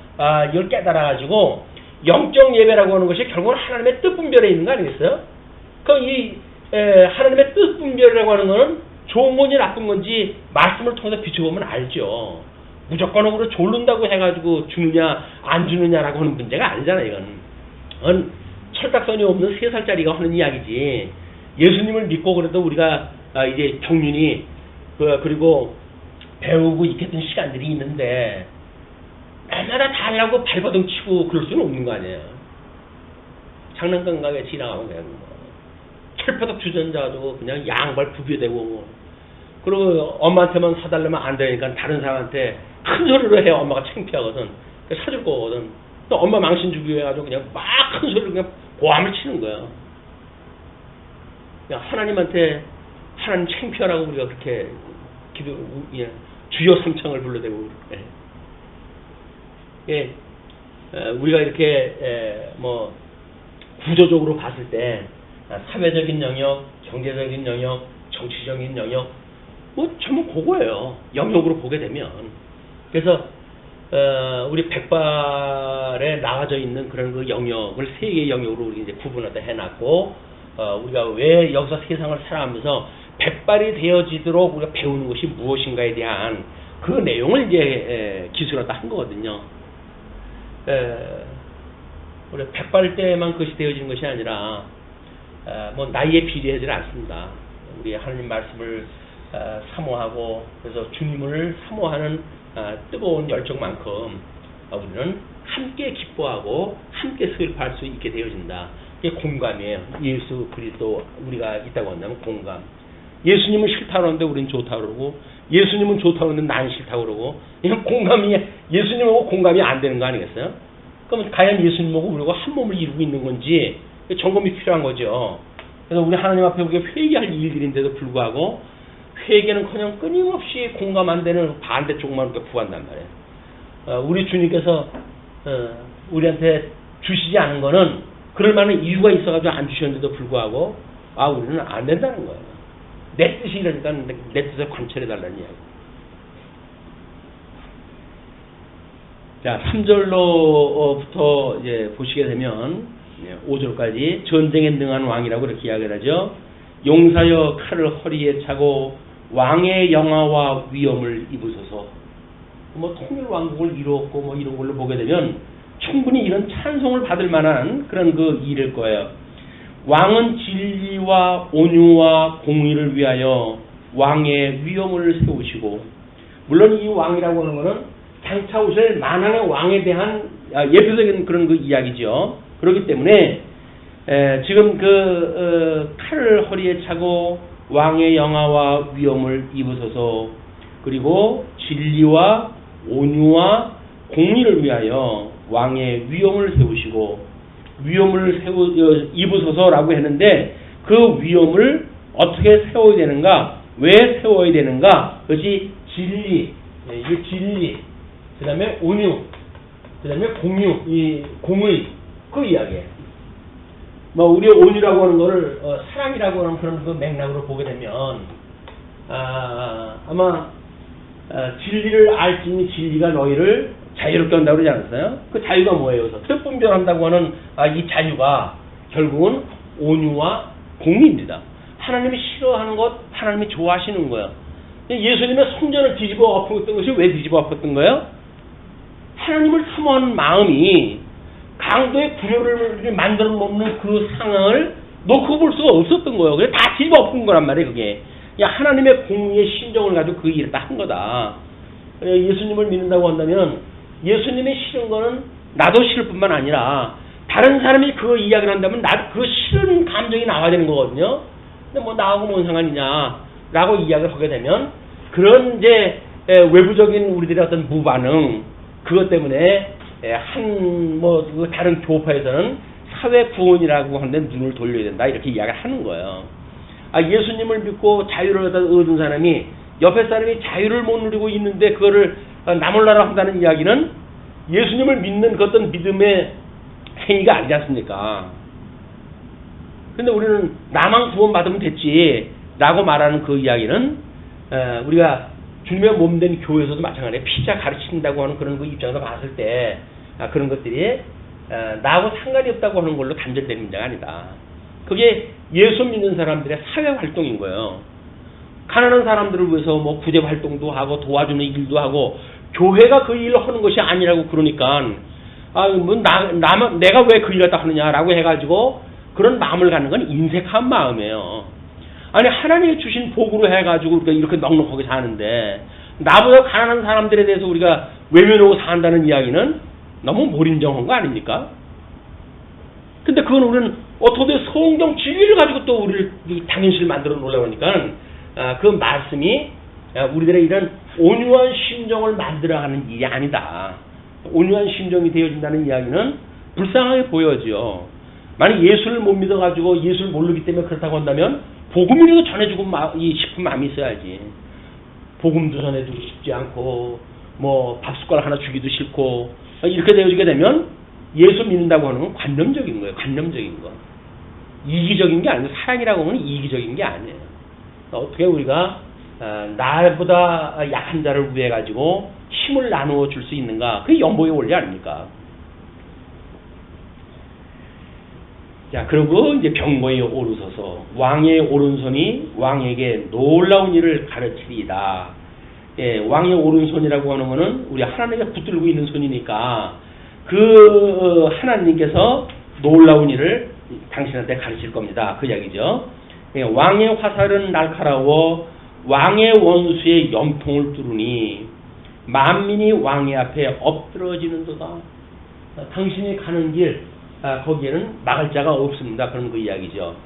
S1: 이걸 깨달아가지고 영적 예배라고 하는 것이 결국은 하나님의 뜻 분별에 있는 거 아니겠어요? 그럼 이 하나님의 뜻 분별이라고 하는 것은 좋은 건지 나쁜 건지 말씀을 통해서 비춰보면 알죠. 무조건으로 졸른다고 해가지고 주느냐 안 주느냐라고 하는 문제가 아니잖아요. 이건 철딱선이 없는 3살짜리가 하는 이야기지. 예수님을 믿고 그래도 우리가 이제 경륜이 그리고 배우고 익혔던 시간들이 있는데 날마다 다 하려고 발버둥 치고 그럴 수는 없는 거 아니에요. 장난감 가게 지나가면 그냥 철퍼덕 주전자도 그냥 양발 부비대고, 그리고 엄마한테만 사달라면 안 되니까 다른 사람한테 큰 소리로 해야 엄마가 창피하거든. 사줄 거거든. 또 엄마 망신 주기 해가지고 그냥 막 큰 소리로 그냥 고함을 치는 거예요. 그냥 하나님한테 하나님 창피하라고 우리가 그렇게 주여 삼창을 불러대고, 우리가 이렇게 뭐 구조적으로 봤을 때 사회적인 영역, 경제적인 영역, 정치적인 영역, 뭐 전부 그거예요. 영역으로 보게 되면. 그래서 우리 백발에 나와져 있는 그런 그 영역을 3개의 영역으로 우리 이제 구분하다 해놨고, 우리가 왜 여기서 세상을 살아가면서 백발이 되어지도록 우리가 배우는 것이 무엇인가에 대한 그 내용을 이제 기술하다 한 거거든요. 우리 백발 때만 그것이 되어지는 것이 아니라 뭐 나이에 비례하지 않습니다. 우리 하나님 말씀을 사모하고 그래서 주님을 사모하는 뜨거운 열정만큼 우리는 함께 기뻐하고 함께 슬퍼할 수 있게 되어진다. 이게 공감이에요. 예수 그리스도 우리가 있다고 한다면 공감. 예수님은 싫다고 그러는데 우리는 좋다고 그러고, 예수님은 좋다고 그러는데 난 싫다고 그러고, 이건 공감이, 예수님하고 공감이 안 되는 거 아니겠어요? 그러면 과연 예수님하고 우리가 한 몸을 이루고 있는 건지 점검이 필요한 거죠. 그래서 우리 하나님 앞에 우리가 회개할 일들인데도 불구하고 회개는커녕 끊임없이 공감 안 되는 반대쪽만 우리가 구한단 말이에요. 우리 주님께서 우리한테 주시지 않은 거는 그럴 만한 이유가 있어가지고 안 주셨는데도 불구하고 우리는 안 된다는 거예요. 내 뜻이 이러니까 내 뜻을 관철해달라는 이야기. 자, 3절로부터 이제 보시게 되면 5절까지 전쟁에 능한 왕이라고 이렇게 이야기를 하죠. 용사여 칼을 허리에 차고 왕의 영화와 위엄을 입으소서. 뭐 통일 왕국을 이루었고 뭐 이런 걸로 보게 되면 충분히 이런 찬송을 받을 만한 그런 그 일일 거예요. 왕은 진리와 온유와 공의를 위하여 왕의 위엄을 세우시고, 물론 이 왕이라고 하는 것은 장차 오실 만왕의 왕에 대한 예표적인 그런 그 이야기죠. 그렇기 때문에 지금 칼을 허리에 차고 왕의 영화와 위엄을 입으소서, 그리고 진리와 온유와 공의를 위하여 왕의 위엄을 세우시고, 위엄을 입으소서라고 했는데 그 위엄을 어떻게 세워야 되는가? 왜 세워야 되는가? 그것이 진리, 이게 진리, 그 다음에 온유, 그 다음에 공유, 이 공의, 그 이야기예요. 뭐 우리 온유라고 하는 거를 사랑이라고 하는 그런 그 맥락으로 보게 되면 아마 진리를 알지니 진리가 너희를 자유롭게 한다고 그러지 않았어요? 그 자유가 뭐예요? 그래서 뜻분별한다고 하는 이 자유가 결국은 온유와 공의입니다. 하나님이 싫어하는 것, 하나님이 좋아하시는 거예요. 예수님의 성전을 뒤집어 엎었던 것이 왜 뒤집어 엎었던 거예요? 하나님을 사모하는 마음이 강도의 구조를 만들어 놓는 그 상황을 놓고 볼 수가 없었던 거예요. 그래서 다 뒤집어 엎은 거란 말이에요, 그게. 하나님의 공의의 심정을 가지고 그 일을 다 한 거다. 예수님을 믿는다고 한다면 예수님이 싫은 거는 나도 싫을 뿐만 아니라 다른 사람이 그 이야기를 한다면 나도 그 싫은 감정이 나와야 되는 거거든요. 근데 뭐 나하고 뭔 상관이냐라고 이야기를 하게 되면 그런 이제 외부적인 우리들의 어떤 무반응 그것 때문에 다른 교파에서는 사회 구원이라고 하는데 눈을 돌려야 된다 이렇게 이야기를 하는 거예요. 예수님을 믿고 자유를 얻은 사람이 옆에 사람이 자유를 못 누리고 있는데 그거를 나몰라라 한다는 이야기는 예수님을 믿는 그 어떤 믿음의 행위가 아니지 않습니까? 근데 우리는 나만 구원받으면 됐지 라고 말하는 그 이야기는 우리가 주님의 몸된 교회에서도 마찬가지예요. 피자 가르친다고 하는 그런 그 입장에서 봤을 때 그런 것들이 나하고 상관이 없다고 하는 걸로 단절되는 문제가 아니다. 그게 예수 믿는 사람들의 사회 활동인 거예요. 가난한 사람들을 위해서 뭐 구제 활동도 하고 도와주는 일도 하고 교회가 그 일을 하는 것이 아니라고 그러니까 내가 왜 그 일을 갖다 하느냐라고 해가지고 그런 마음을 갖는 건 인색한 마음이에요. 아니 하나님이 주신 복으로 해가지고 우리가 이렇게 넉넉하게 사는데 나보다 가난한 사람들에 대해서 우리가 외면하고 산다는 이야기는 너무 몰인정한 거 아닙니까? 근데 그건 우리는 어떻게 성경 진리를 가지고 또 우리를 당연시를 만들어 놓으려고 하니까 그 말씀이 우리들의 이런 온유한 심정을 만들어가는 일이 아니다. 온유한 심정이 되어진다는 이야기는 불쌍하게 보여지요. 만약 예수를 못 믿어가지고 예수를 모르기 때문에 그렇다고 한다면 복음이라도 전해주고 싶은 마음이 있어야지. 복음도 전해주고 싶지 않고 뭐 밥숟가락 하나 주기도 싫고 이렇게 되어지게 되면 예수 믿는다고 하는 건 관념적인 거예요. 관념적인 거. 이기적인 게 아니고 사랑이라고 하는 이기적인 게 아니에요. 어떻게 우리가 나보다 약한 자를 위해 가지고 힘을 나누어 줄 수 있는가? 그게 연보의 원리 아닙니까? 자, 그리고 이제 병거에 오르서서 왕의 오른손이 왕에게 놀라운 일을 가르치리이다. 예, 왕의 오른손이라고 하는 것은 우리 하나님께 붙들고 있는 손이니까 그 하나님께서 놀라운 일을 당신한테 가르칠 겁니다. 그 이야기죠. 예, 왕의 화살은 날카로워 왕의 원수의 염통을 뚫으니 만민이 왕의 앞에 엎드러지는도다. 당신이 가는 길 거기에는 막을 자가 없습니다. 그런 그 이야기죠.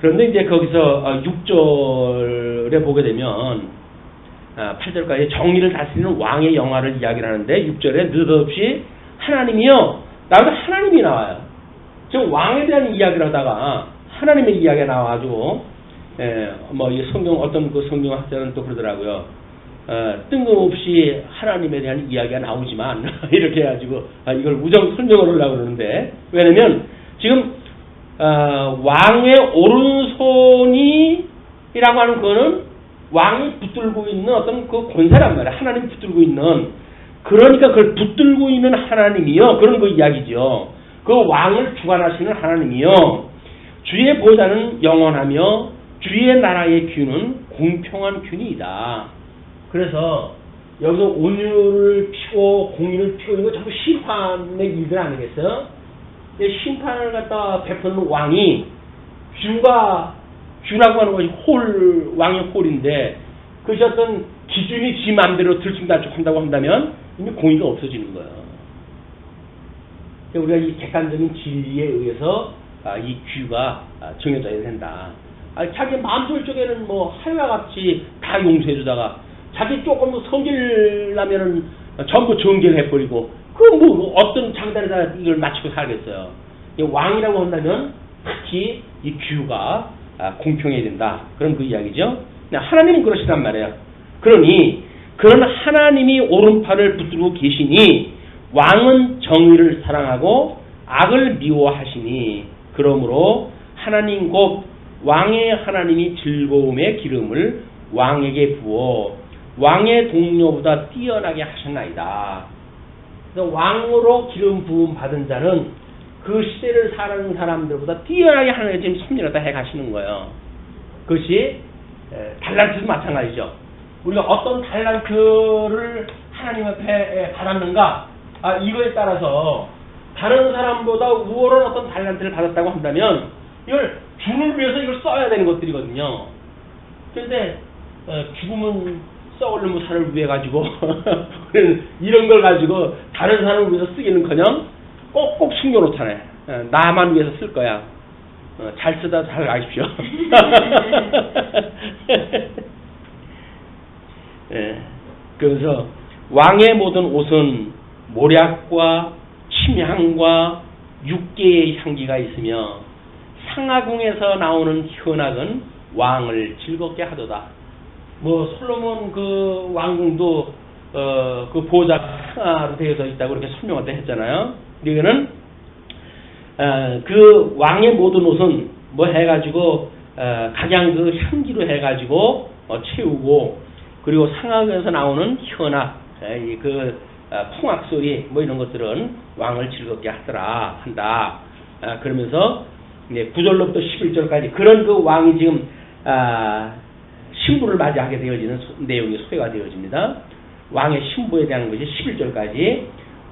S1: 그런데 이제 거기서 6절에 보게 되면 8절까지 정의를 다스리는 왕의 영화를 이야기를 하는데 6절에 느닷없이 하나님이요. 나도 하나님이 나와요. 지금 왕에 대한 이야기를 하다가 하나님의 이야기가 나와가지고 이 성경 어떤 그 성경 학자는 또 그러더라고요. 뜬금없이 하나님에 대한 이야기가 나오지만 이렇게 해가지고 이걸 우정 설명을 하려고 그러는데 왜냐면 지금 왕의 오른손이라고 하는 거는 왕이 붙들고 있는 어떤 그 권세란 말이야. 하나님이 붙들고 있는 그러니까 그걸 붙들고 있는 하나님이요. 그런 거 이야기죠. 그 왕을 주관하시는 하나님이요. 주의 보좌는 영원하며 주의 나라의 균은 공평한 균이다. 그래서 여기서 온유를 피고 공의를 피고 이거 전부 심판의 일들 아니겠어요? 심판을 갖다 베푸는 왕이 주라고 하는 것이 왕의 홀인데 그것이 어떤 기준이 지 마음대로 들쑥날쑥한다고 한다면 이미 공의가 없어지는 거예요. 우리가 이 객관적인 진리에 의해서 이 규가 정해져야 된다. 자기 마음속 쪽에는 뭐 하루와 같이 다 용서해주다가 자기 조금 성질나면은 전부 정결해버리고 그 뭐 어떤 장단에다 이걸 맞추고 살겠어요. 왕이라고 한다면 특히 이 규가 공평해야 된다. 그런 그 이야기죠. 하나님은 그러시단 말이에요. 그러니 그런 하나님이 오른팔을 붙들고 계시니 왕은 정의를 사랑하고 악을 미워하시니 그러므로 하나님 곧 왕의 하나님이 즐거움의 기름을 왕에게 부어 왕의 동료보다 뛰어나게 하셨나이다. 그래서 왕으로 기름 부음 받은 자는 그 시대를 사는 사람들보다 뛰어나게 하나님이 지금 섭리하다 해 가시는 거예요. 그것이 달란트도 마찬가지죠. 우리가 어떤 달란트를 하나님 앞에 받았는가, 이거에 따라서 다른 사람보다 우월한 어떤 달란트를 받았다고 한다면 이걸 주를 위해서 이걸 써야 되는 것들이거든요. 그런데 죽으면 썩으려면 살을 위해 가지고 이런 걸 가지고 다른 사람을 위해서 쓰기는커녕 꼭꼭 숨겨놓잖아요. 나만 위해서 쓸 거야. 잘 쓰다 잘 가십시오. 그래서 왕의 모든 옷은 모략과 침향과 육계의 향기가 있으며 상하궁에서 나오는 현악은 왕을 즐겁게 하도다. 뭐 솔로몬 그 왕궁도 그 보좌로 되어져 있다고 이렇게 설명할 때 했잖아요. 이거는 그 왕의 모든 옷은 뭐 해가지고 각양 그 향기로 해가지고 채우고, 그리고 상하궁에서 나오는 현악, 그 풍악 소리 뭐 이런 것들은 왕을 즐겁게 한다. 그러면서 9절로부터 11절까지 그런 그 왕이 지금 신부를 맞이하게 되어지는 내용이 소개가 되어집니다. 왕의 신부에 대한 것이 11절까지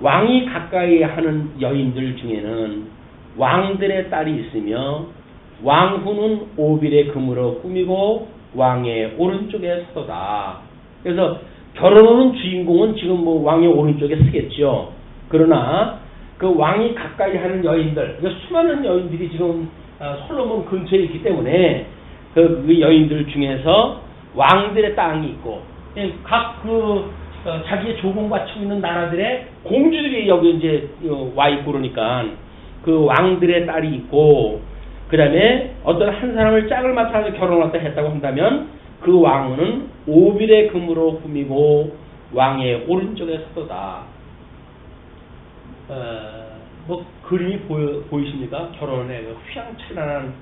S1: 왕이 가까이 하는 여인들 중에는 왕들의 딸이 있으며 왕후는 오빌의 금으로 꾸미고 왕의 오른쪽에 서도다. 그래서 결혼하는 주인공은 지금 뭐 왕의 오른쪽에 서겠죠. 그러나 그 왕이 가까이 하는 여인들, 수많은 여인들이 지금 솔로몬 근처에 있기 때문에 그 여인들 중에서 왕들의 땅이 있고 각 자기의 조공 바치고 있는 나라들의 공주들이 여기 이제 와 있고, 그러니까 그 왕들의 딸이 있고, 그 다음에 어떤 한 사람을 짝을 맞춰서 결혼했다 했다고 한다면 그 왕은 오빌의 금으로 꾸미고 왕의 오른쪽에 서도다. 뭐 그림이 보이십니까? 결혼의 그 휘황찬란한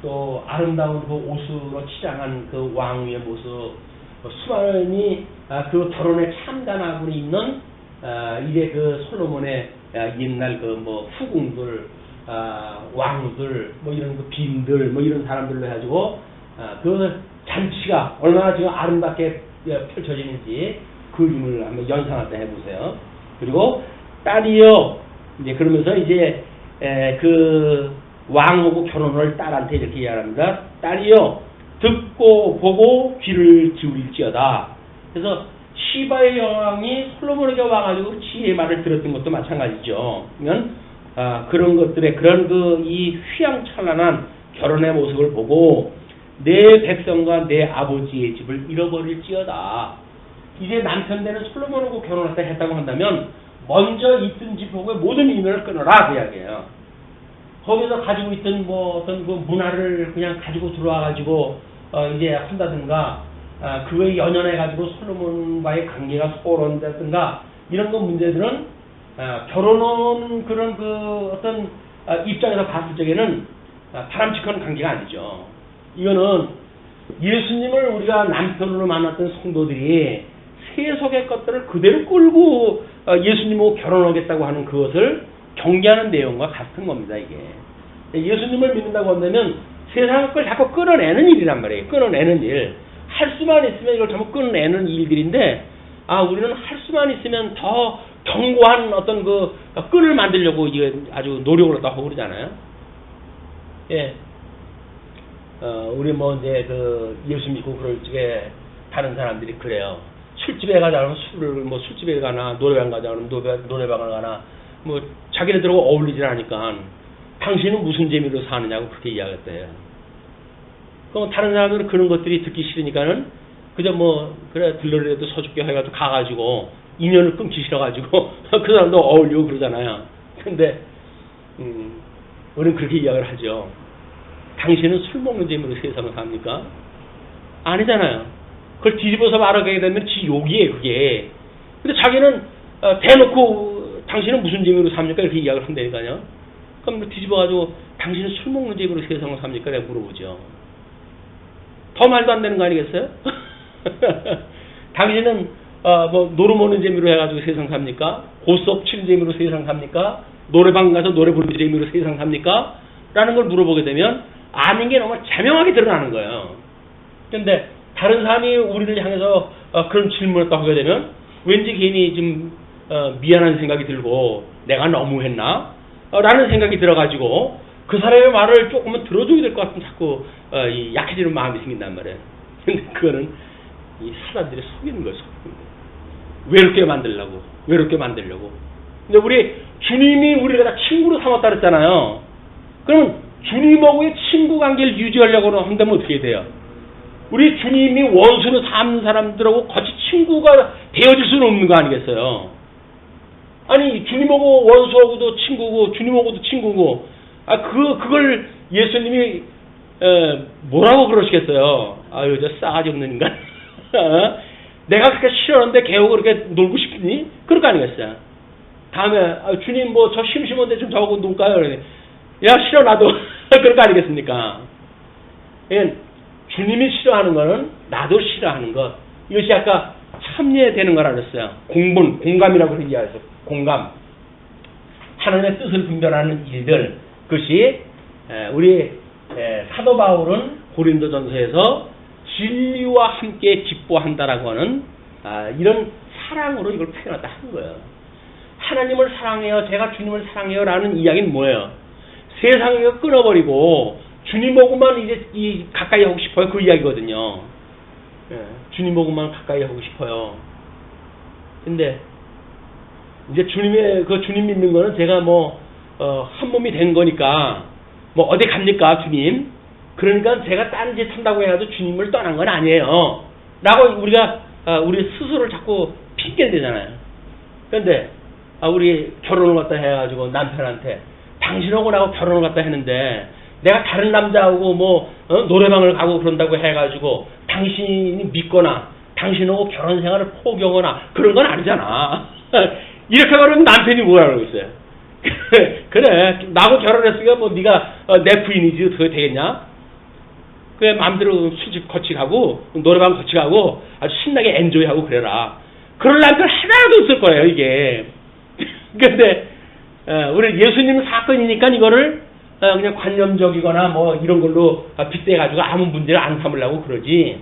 S1: 또 아름다운 그 옷으로 치장한 그 왕의 모습, 수많이 그 결혼에 참관하고 있는 이제 그 솔로몬의 옛날 그 뭐 후궁들, 왕들, 뭐 이런 그 빈들, 뭐 이런 사람들로 해가지고 그 잔치가 얼마나 지금 아름답게 펼쳐지는지 그림을 한번 연상하다 해보세요. 그리고 딸이요, 이제 그러면서 이제 그 왕하고 결혼할 딸한테 이렇게 이야기합니다. 딸이요, 듣고 보고 귀를 기울일지어다. 그래서 시바의 여왕이 솔로몬에게 와가지고 지혜의 말을 들었던 것도 마찬가지죠. 그러면 그런 것들의 그런 그 이 휘황찬란한 결혼의 모습을 보고 내 백성과 내 아버지의 집을 잃어버릴지어다. 이제 남편 되는 솔로몬하고 결혼했다 했다고 한다면 먼저 있던 집하고의 모든 인연을 끊어라 그 이야기예요. 거기서 가지고 있던 뭐 어떤 그 문화를 그냥 가지고 들어와가지고 이제 한다든가, 그거에 연연해가지고 솔로몬과의 관계가 소원한다든가 이런 거 문제들은 결혼은 그런 그 어떤 입장에서 봤을 적에는 바람직한 관계가 아니죠. 이거는 예수님을 우리가 남편으로 만났던 성도들이 세속의 것들을 그대로 끌고 예수님하고 결혼하겠다고 하는 그것을 경계하는 내용과 같은 겁니다. 이게 예수님을 믿는다고 한다면 세상 걸 자꾸 끌어내는 일이란 말이에요. 끌어내는 일. 할 수만 있으면 이걸 전부 끌어내는 일들인데, 우리는 할 수만 있으면 더 견고한 어떤 그 끈을 만들려고 이게 아주 노력을 하고 그러잖아요. 예. 우리 뭐 이제 그 예수 믿고 그럴 적에 다른 사람들이 그래요. 술집에 가자면 술집에 가나 노래방 가자면 노래방을 가나 뭐 자기네들하고 어울리질 않으니까 당신은 무슨 재미로 사느냐고 그렇게 이야기했대요. 그럼 다른 사람들은 그런 것들이 듣기 싫으니까는 그저 뭐 그래 들러리라도 서줄게 해가지고 가가지고 인연을 끊기 싫어가지고 그 사람도 어울리고 그러잖아요. 근데 우리는 그렇게 이야기를 하죠. 당신은 술 먹는 재미로 세상을 삽니까? 아니잖아요. 그걸 뒤집어서 말하게 되면 지 욕이에요, 그게. 근데 자기는 대놓고 당신은 무슨 재미로 삽니까? 이렇게 이야기를 한다니까요. 그럼 뒤집어가지고 당신은 술 먹는 재미로 세상을 삽니까? 내가 물어보죠. 더 말도 안 되는 거 아니겠어요? 당신은 뭐 노름 오는 재미로 해가지고 세상 삽니까? 고스톱 치는 재미로 세상 삽니까? 노래방 가서 노래 부르는 재미로 세상 삽니까? 라는 걸 물어보게 되면 아닌 게 너무 자명하게 드러나는 거예요. 근데 다른 사람이 우리를 향해서 그런 질문을 또 하게 되면 왠지 괜히 좀 미안한 생각이 들고 내가 너무했나? 라는 생각이 들어가지고 그 사람의 말을 조금은 들어줘야 될 것 같은 자꾸 약해지는 마음이 생긴단 말이에요. 근데 그거는 이 사람들이 속이는 거예요. 외롭게 만들려고. 근데 우리 주님이 우리를 다 친구로 삼았다 그랬잖아요. 그럼 주님하고의 친구 관계를 유지하려고 한다면 어떻게 돼요? 우리 주님이 원수로 삼는 사람들하고 같이 친구가 되어질 수는 없는 거 아니겠어요? 아니 주님하고 원수하고도 친구고 주님하고도 친구고 그걸 예수님이 뭐라고 그러시겠어요? 아유 저 싸가지 없는 인간. 내가 그렇게 싫어하는데 걔하고 그렇게 놀고 싶니? 그럴 거 아니겠어요? 다음에 주님 뭐 저 심심한데 좀 저하고 놀까요? 야 싫어 나도. 그럴 거 아니겠습니까? 주님이 싫어하는 거는 나도 싫어하는 것. 이것이 아까 참여되는 거라 그랬어요. 공감이라고 얘기하죠. 공감. 하나님의 뜻을 분별하는 일들. 그것이 우리 사도 바울은 고린도전서에서 진리와 함께 기뻐한다라고 하는 이런 사랑으로 이걸 표현했다 하는 거예요. 하나님을 사랑해요. 제가 주님을 사랑해요. 라는 이야기는 뭐예요? 세상을 끊어버리고 주님하고만 이제 가까이 하고 싶어요. 그 이야기거든요. 주님하고만 가까이 하고 싶어요. 근데 이제 주님 믿는 거는 제가 한 몸이 된 거니까 뭐 어디 갑니까 주님? 그러니까 제가 딴 짓 한다고 해가지고 주님을 떠난 건 아니에요. 라고 우리 스스로를 자꾸 핑계를 대잖아요. 그런데 우리 결혼을 갖다 해가지고 남편한테 당신하고 나하고 결혼을 갖다 했는데 내가 다른 남자하고 노래방을 가고 그런다고 해가지고 당신이 믿거나 당신하고 결혼 생활을 포기하거나 그런 건 아니잖아. 이렇게 말하면 남편이 뭐라고 그러겠어요? 그래 나하고 결혼했으니까 뭐 네가 내 부인이지 어떻게 되겠냐? 그래 마음대로 술집 같이 가고 노래방 같이 가고 아주 신나게 엔조이하고 그래라. 그럴 남편 하나도 없을 거예요 이게. 근데 우리 예수님 사건이니까 이거를 그냥 관념적이거나 뭐 이런 걸로 빗대가지고 아무 문제를 안 삼으려고 그러지.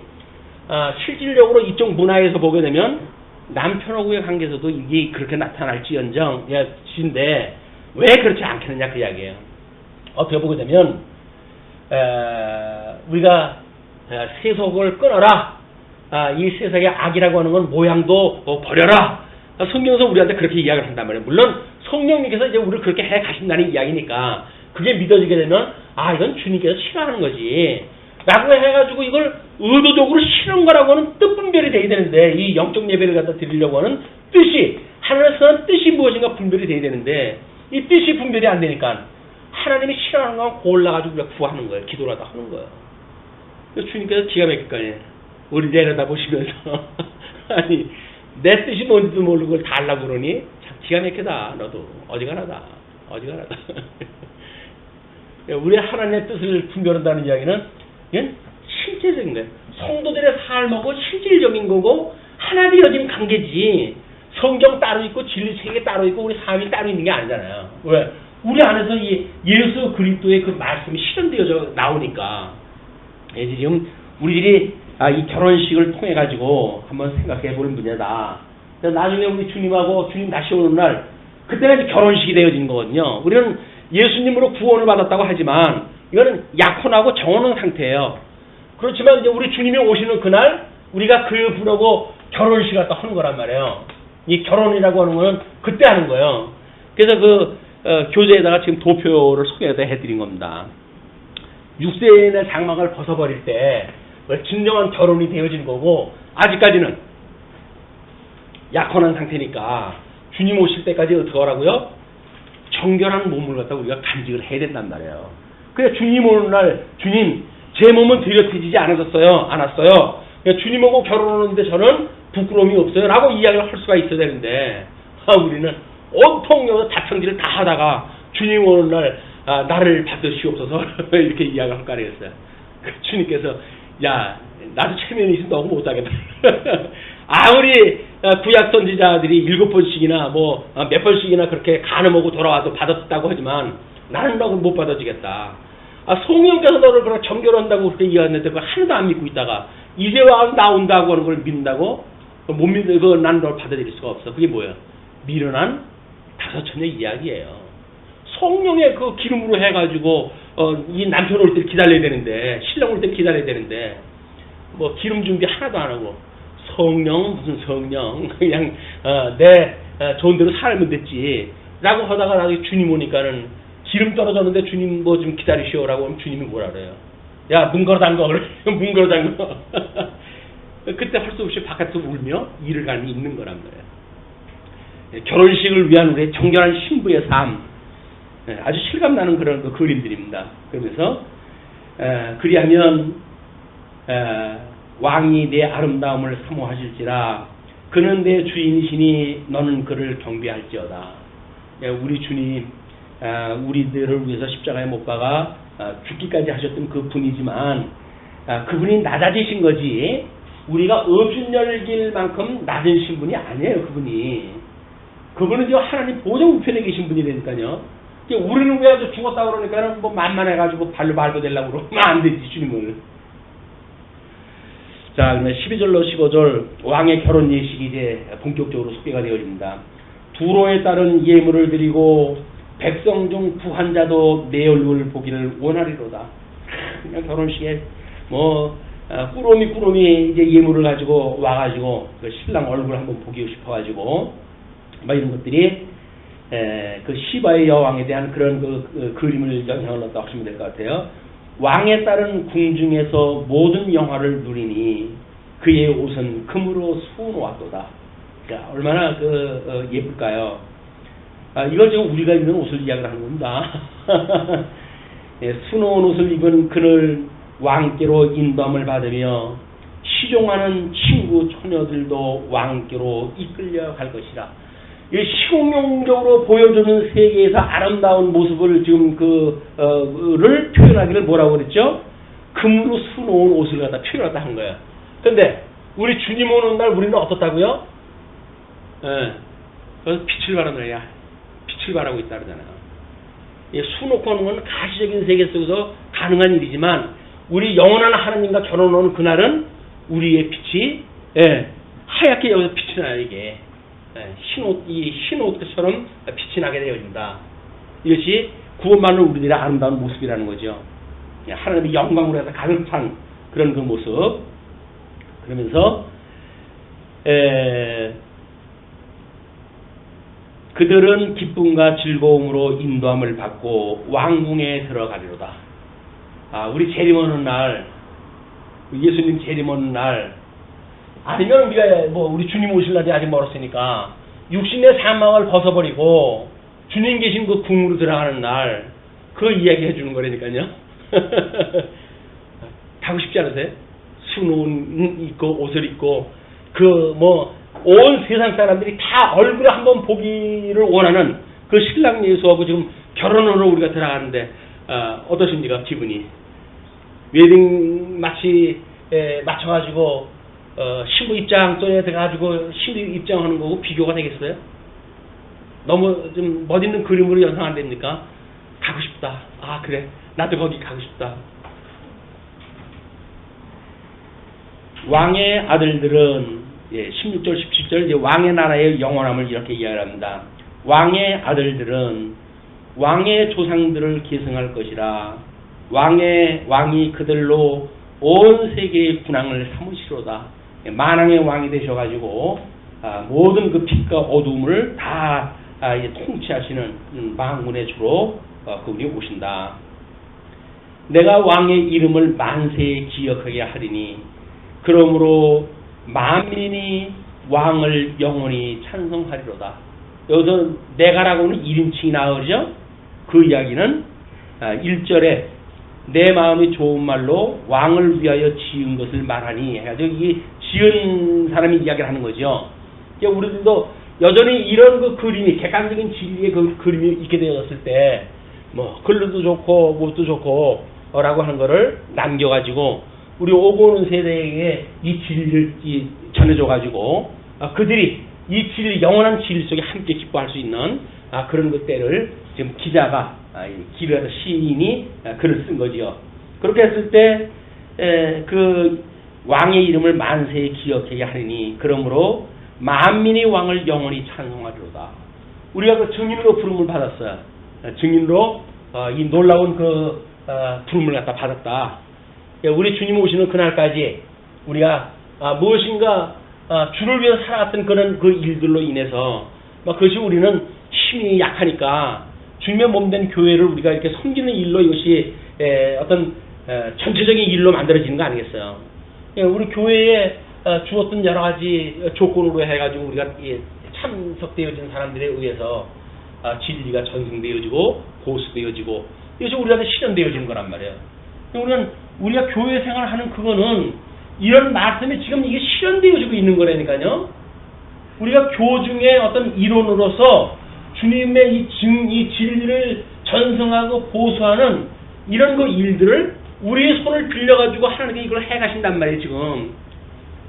S1: 실질적으로 이쪽 문화에서 보게 되면 남편하고의 관계에서도 이게 그렇게 나타날지언정 인데 왜 그렇지 않겠느냐 그 이야기예요. 어떻게 보게 되면 우리가 세속을 끊어라. 이 세상의 악이라고 하는 건 모양도 버려라. 성경에서 우리한테 그렇게 이야기를 한단 말이에요. 물론 성령님께서 이제 우리를 그렇게 해 가신다는 이야기니까 그게 믿어지게 되면 이건 주님께서 싫어하는 거지 라고 해가지고 이걸 의도적으로 싫은 거라고 하는 뜻 분별이 돼야 되는데 이 영적 예배를 갖다 드리려고 하는 뜻이 하나님의 뜻이 무엇인가 분별이 돼야 되는데 이 뜻이 분별이 안 되니까 하나님이 싫어하는 건 골라가지고 우리가 구하는 거예요. 기도를 하다 하는 거예요. 그래서 주님께서 기가 막힐 거 아니에요. 우리 내려다 보시면서 아니 내 뜻이 뭔지도 모르고 그걸 다 하려고 그러니 참 기가 막히다. 너도 어지간하다. 우리 하나님의 뜻을 분별한다는 이야기는 이건 실제적인 거예요. 성도들의 삶하고 실질적인 거고 하나 되어진 관계지 성경 따로 있고 진리 체계 따로 있고 우리 삶이 따로 있는 게 아니잖아요. 왜? 우리 안에서 이 예수 그리스도의 그 말씀이 실현되어져 나오니까 지금 우리들이 이 결혼식을 통해 가지고 한번 생각해 볼 문제다. 나중에 우리 주님하고 주님 다시 오는 날 그때가 이제 결혼식이 되어진 거거든요. 우리는 예수님으로 구원을 받았다고 하지만 이거는 약혼하고 정하는 상태예요. 그렇지만 이제 우리 주님이 오시는 그날 우리가 그분하고 결혼식을 갖다 하는 거란 말이에요. 이 결혼이라고 하는 거는 그때 하는 거예요. 그래서 교재에다가 지금 도표를 소개해서 해드린 겁니다. 6세의 장막을 벗어버릴 때 진정한 결혼이 되어진 거고 아직까지는 약혼한 상태니까 주님 오실 때까지 어떻게 하라고요? 정결한 몸을 갖다 우리가 간직을 해야 된단 말이에요. 그래 주님 오는 날 주님 제 몸은 들여뜨리지 않았어요. 주님하고 결혼하는데 저는 부끄러움이 없어요. 라고 이야기를 할 수가 있어야 되는데, 우리는 온통 여기서 다청지를 다 하다가 주님 오는 날, 나를 받으시옵소서. 이렇게 이야기를 할까 그랬어요. 주님께서, 야, 나도 체면이 있으면 너무 못하겠다. 아무리 구약 선지자들이 7번씩이나 몇 번씩이나 그렇게 간음하고 돌아와도 받았다고 하지만 나는 너를 못 받아주겠다. 성령께서 너를 그렇게 정결한다고 그렇게 이야기했는데 그걸 하나도 안 믿고 있다가 이제 와 나온다고 하는 걸 믿는다고? 못 믿는 거 난 널 받아들일 수가 없어. 그게 뭐야? 미련한 다섯처녀 이야기예요. 성령의 그 기름으로 해가지고 이 남편 올 때 기다려야 되는데, 신랑 올 때 기다려야 되는데, 기름 준비 하나도 안 하고 성령 무슨 성령 그냥 내 좋은 대로 살면 됐지 라고 하다가 나중에 주님 오니까는 기름 떨어졌는데 주님 좀 기다리시오라고 하면 주님이 뭐라 그래요? 야, 문 걸어 잠궈. 그래. 문 걸어 잠궈. 그때 할 수 없이 바깥에서 울며 일을 가는 게 있는 거란 말이에요. 결혼식을 위한 우리의 정결한 신부의 삶, 아주 실감나는 그런 그림들입니다. 그러면서 그리하면 왕이 내 아름다움을 사모하실지라 그는 내 주인이시니 너는 그를 경배할지어다. 우리 주님, 우리들을 위해서 십자가에 못 박아 죽기까지 하셨던 그 분이지만 그분이 낮아지신 거지 우리가 없인 열길 만큼 낮으신 분이 아니에요. 그분은 지금 하나님 보좌 우편에 계신 분이라니까요. 우리는 왜 아주 죽었다고 그러니까는 만만해가지고 발로 밟고 되려고 그러면 안 되지, 주님을. 자, 그러면 12절로 15절 왕의 결혼 예식이 이제 본격적으로 소개가 되어집니다. 두로에 따른 예물을 드리고 백성 중 부한 자도 내 얼굴을 보기를 원하리로다. 그냥 결혼식에 꾸러미 이제 예물을 가지고 와가지고 그 신랑 얼굴 한번 보기 싶어가지고 이런 것들이 그 시바의 여왕에 대한 그런 그 그림을 영향을 넣었다고 하시면 될 것 같아요. 왕에 따른 궁중에서 모든 영화를 누리니 그의 옷은 금으로 수놓았도다. 그러니까 얼마나 예쁠까요? 이걸 지금 우리가 입는 옷을 이야기를 하는 겁니다. 수놓은 옷을 입은 그를 왕께로 인도함을 받으며 시종하는 친구 처녀들도 왕께로 이끌려 갈 것이라. 이 시공용적으로 보여주는 세계에서 아름다운 모습을 지금 를 표현하기를 뭐라고 그랬죠? 금으로 수놓은 옷을 갖다 표현하다 한 거예요. 근데 우리 주님 오는 날 우리는 어떻다고요? 그래서 빛을 발하는 거야. 빛을 발하고 있다 그러잖아요. 수놓고 하는 건 가시적인 세계 속에서 가능한 일이지만 우리 영원한 하나님과 결혼하는 그날은 우리의 빛이 하얗게 여기서 빛이 나요. 이게 흰옷처럼 빛이 나게 되어진다. 이것이 구원받는 우리들의 아름다운 모습이라는 거죠. 하나님의 영광으로 해서 가득 찬 그런 그 모습. 그러면서 그들은 기쁨과 즐거움으로 인도함을 받고 왕궁에 들어가리로다. 우리 재림하는 날, 예수님 재림하는 날, 아니면 우리가 우리 주님 오실 날이 아직 멀었으니까 육신의 사망을 벗어버리고 주님 계신 그 궁으로 들어가는 날, 그 이야기 해주는 거라니까요. 가고 싶지 않으세요? 수놓은 입고 옷을 입고 온 세상 사람들이 다 얼굴을 한번 보기를 원하는 그 신랑 예수하고 지금 결혼으로 우리가 들어가는데 어떠십니까? 기분이? 웨딩 마치 맞춰가지고 신부 입장소에 들어가지고 신부 입장하는 거고 비교가 되겠어요? 너무 좀 멋있는 그림으로 연상 안 됩니까? 가고 싶다. 그래. 나도 거기 가고 싶다. 왕의 아들들은 16절, 17절 왕의 나라의 영원함을 이렇게 이야기합니다. 왕의 아들들은 왕의 조상들을 계승할 것이라. 왕이 그들로 온 세계의 군왕을 삼으시로다. 만왕의 왕이 되셔가지고 모든 그 빛과 어둠을 다 통치하시는 만군의 주로 그분이 오신다. 내가 왕의 이름을 만세에 기억하게 하리니 그러므로 만민이 왕을 영원히 찬송하리로다. 여기서 내가라고는 1인칭이 나오죠. 그 이야기는 1절에 내 마음이 좋은 말로 왕을 위하여 지은 것을 말하니 해가지고 이 지은 사람이 이야기를 하는 거죠. 그러니까 우리들도 여전히 이런 그 그림이 객관적인 진리의 그 그림이 있게 되었을 때 뭐 글도 좋고 무엇도 좋고 라고 하는 거를 남겨가지고 우리 오고 오는 세대에게 이 진리를 전해줘가지고 그들이 이 진리, 영원한 진리 속에 함께 기뻐할 수 있는 그런 그 때를 지금 기자가 기르다 시인이 글을 쓴 거지요. 그렇게 했을 때 그 왕의 이름을 만세에 기억하게 하리니 그러므로 만민이 왕을 영원히 찬송하리로다. 우리가 그 증인으로 부름을 받았어요. 증인으로 이 놀라운 그 부름을 갖다 받았다. 우리 주님 오시는 그날까지 우리가 무엇인가 주를 위해서 살아왔던 그런 그 일들로 인해서 그것이 우리는 힘이 약하니까 주님의 몸된 교회를 우리가 이렇게 섬기는 일로 이것이 어떤 전체적인 일로 만들어지는 거 아니겠어요? 우리 교회에 주었던 여러 가지 조건으로 해가지고 우리가 참석되어진 사람들에 의해서 진리가 전승되어지고 보수되어지고 이것이 우리한테 실현되어지는 거란 말이에요. 우리가 교회 생활하는 그거는 이런 말씀이 지금 이게 실현되어지고 있는 거라니까요. 우리가 교중의 어떤 이론으로서 주님의 이 진리를 전승하고 보수하는 이런 그 일들을 우리의 손을 빌려가지고 하나님께 이걸 해가신단 말이에요, 지금.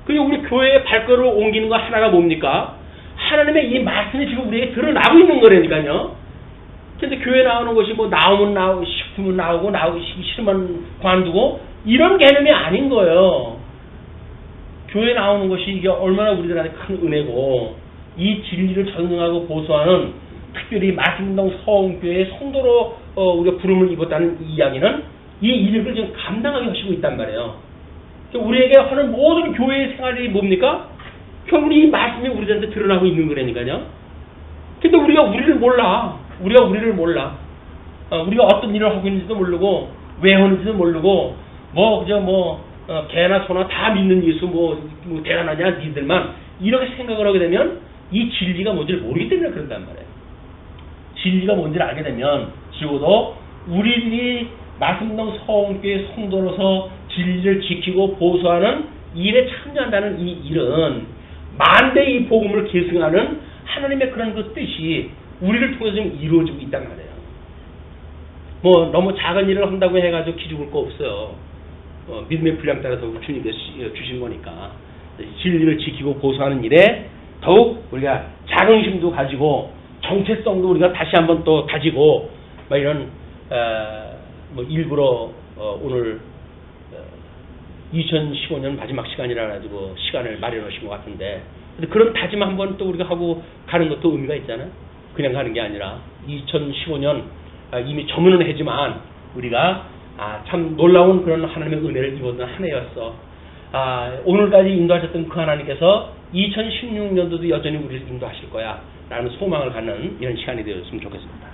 S1: 그리고 우리 교회의 발걸음을 옮기는 거 하나가 뭡니까? 하나님의 이 말씀이 지금 우리에게 드러나고 있는 거라니까요. 근데 교회 나오는 것이 뭐 나오면 나오고 싶으면 나오고 싫으면 관두고 이런 개념이 아닌 거예요. 교회 나오는 것이 이게 얼마나 우리들한테 큰 은혜고 이 진리를 전승하고 보수하는 특별히 말씀동 서원교회의 성도로 우리가 부름을 입었다는 이 이야기는 이 일을 지금 감당하게 하시고 있단 말이에요. 우리에게 하는 모든 교회의 생활이 뭡니까? 결국 이 말씀이 우리한테 드러나고 있는 거라니까요. 근데 우리가 우리를 몰라. 우리가 우리가 어떤 일을 하고 있는지도 모르고 왜 하는지도 모르고 개나 소나 다 믿는 예수 뭐 대단하냐 니들만 이렇게 생각을 하게 되면 이 진리가 뭔지를 모르기 때문에 그런단 말이에요. 진리가 뭔지를 알게 되면 적어도 우리들이 말씀동 서원교회 성도로서 진리를 지키고 보수하는 일에 참여한다는 이 일은 만대의 이 복음을 계승하는 하나님의 그런 그 뜻이 우리를 통해서 지금 이루어지고 있단 말이에요. 너무 작은 일을 한다고 해가지고 기죽을 거 없어요. 믿음의 분량 따라서 주님께서 주신 거니까 진리를 지키고 보수하는 일에 더욱 우리가 자긍심도 가지고 정체성도 우리가 다시 한번 또 다지고 이런 일부러 오늘 2015년 마지막 시간이라 가지고 시간을 마련해 주신 것 같은데 근데 그런 다짐 한번 또 우리가 하고 가는 것도 의미가 있잖아요. 그냥 가는 게 아니라 2015년 이미 저문은 해지만 우리가 참 놀라운 그런 하나님의 은혜를 입었던 한 해였어. 오늘까지 인도하셨던 그 하나님께서 2016년도도 여전히 우리를 인도하실 거야 라는 소망을 갖는 이런 시간이 되었으면 좋겠습니다.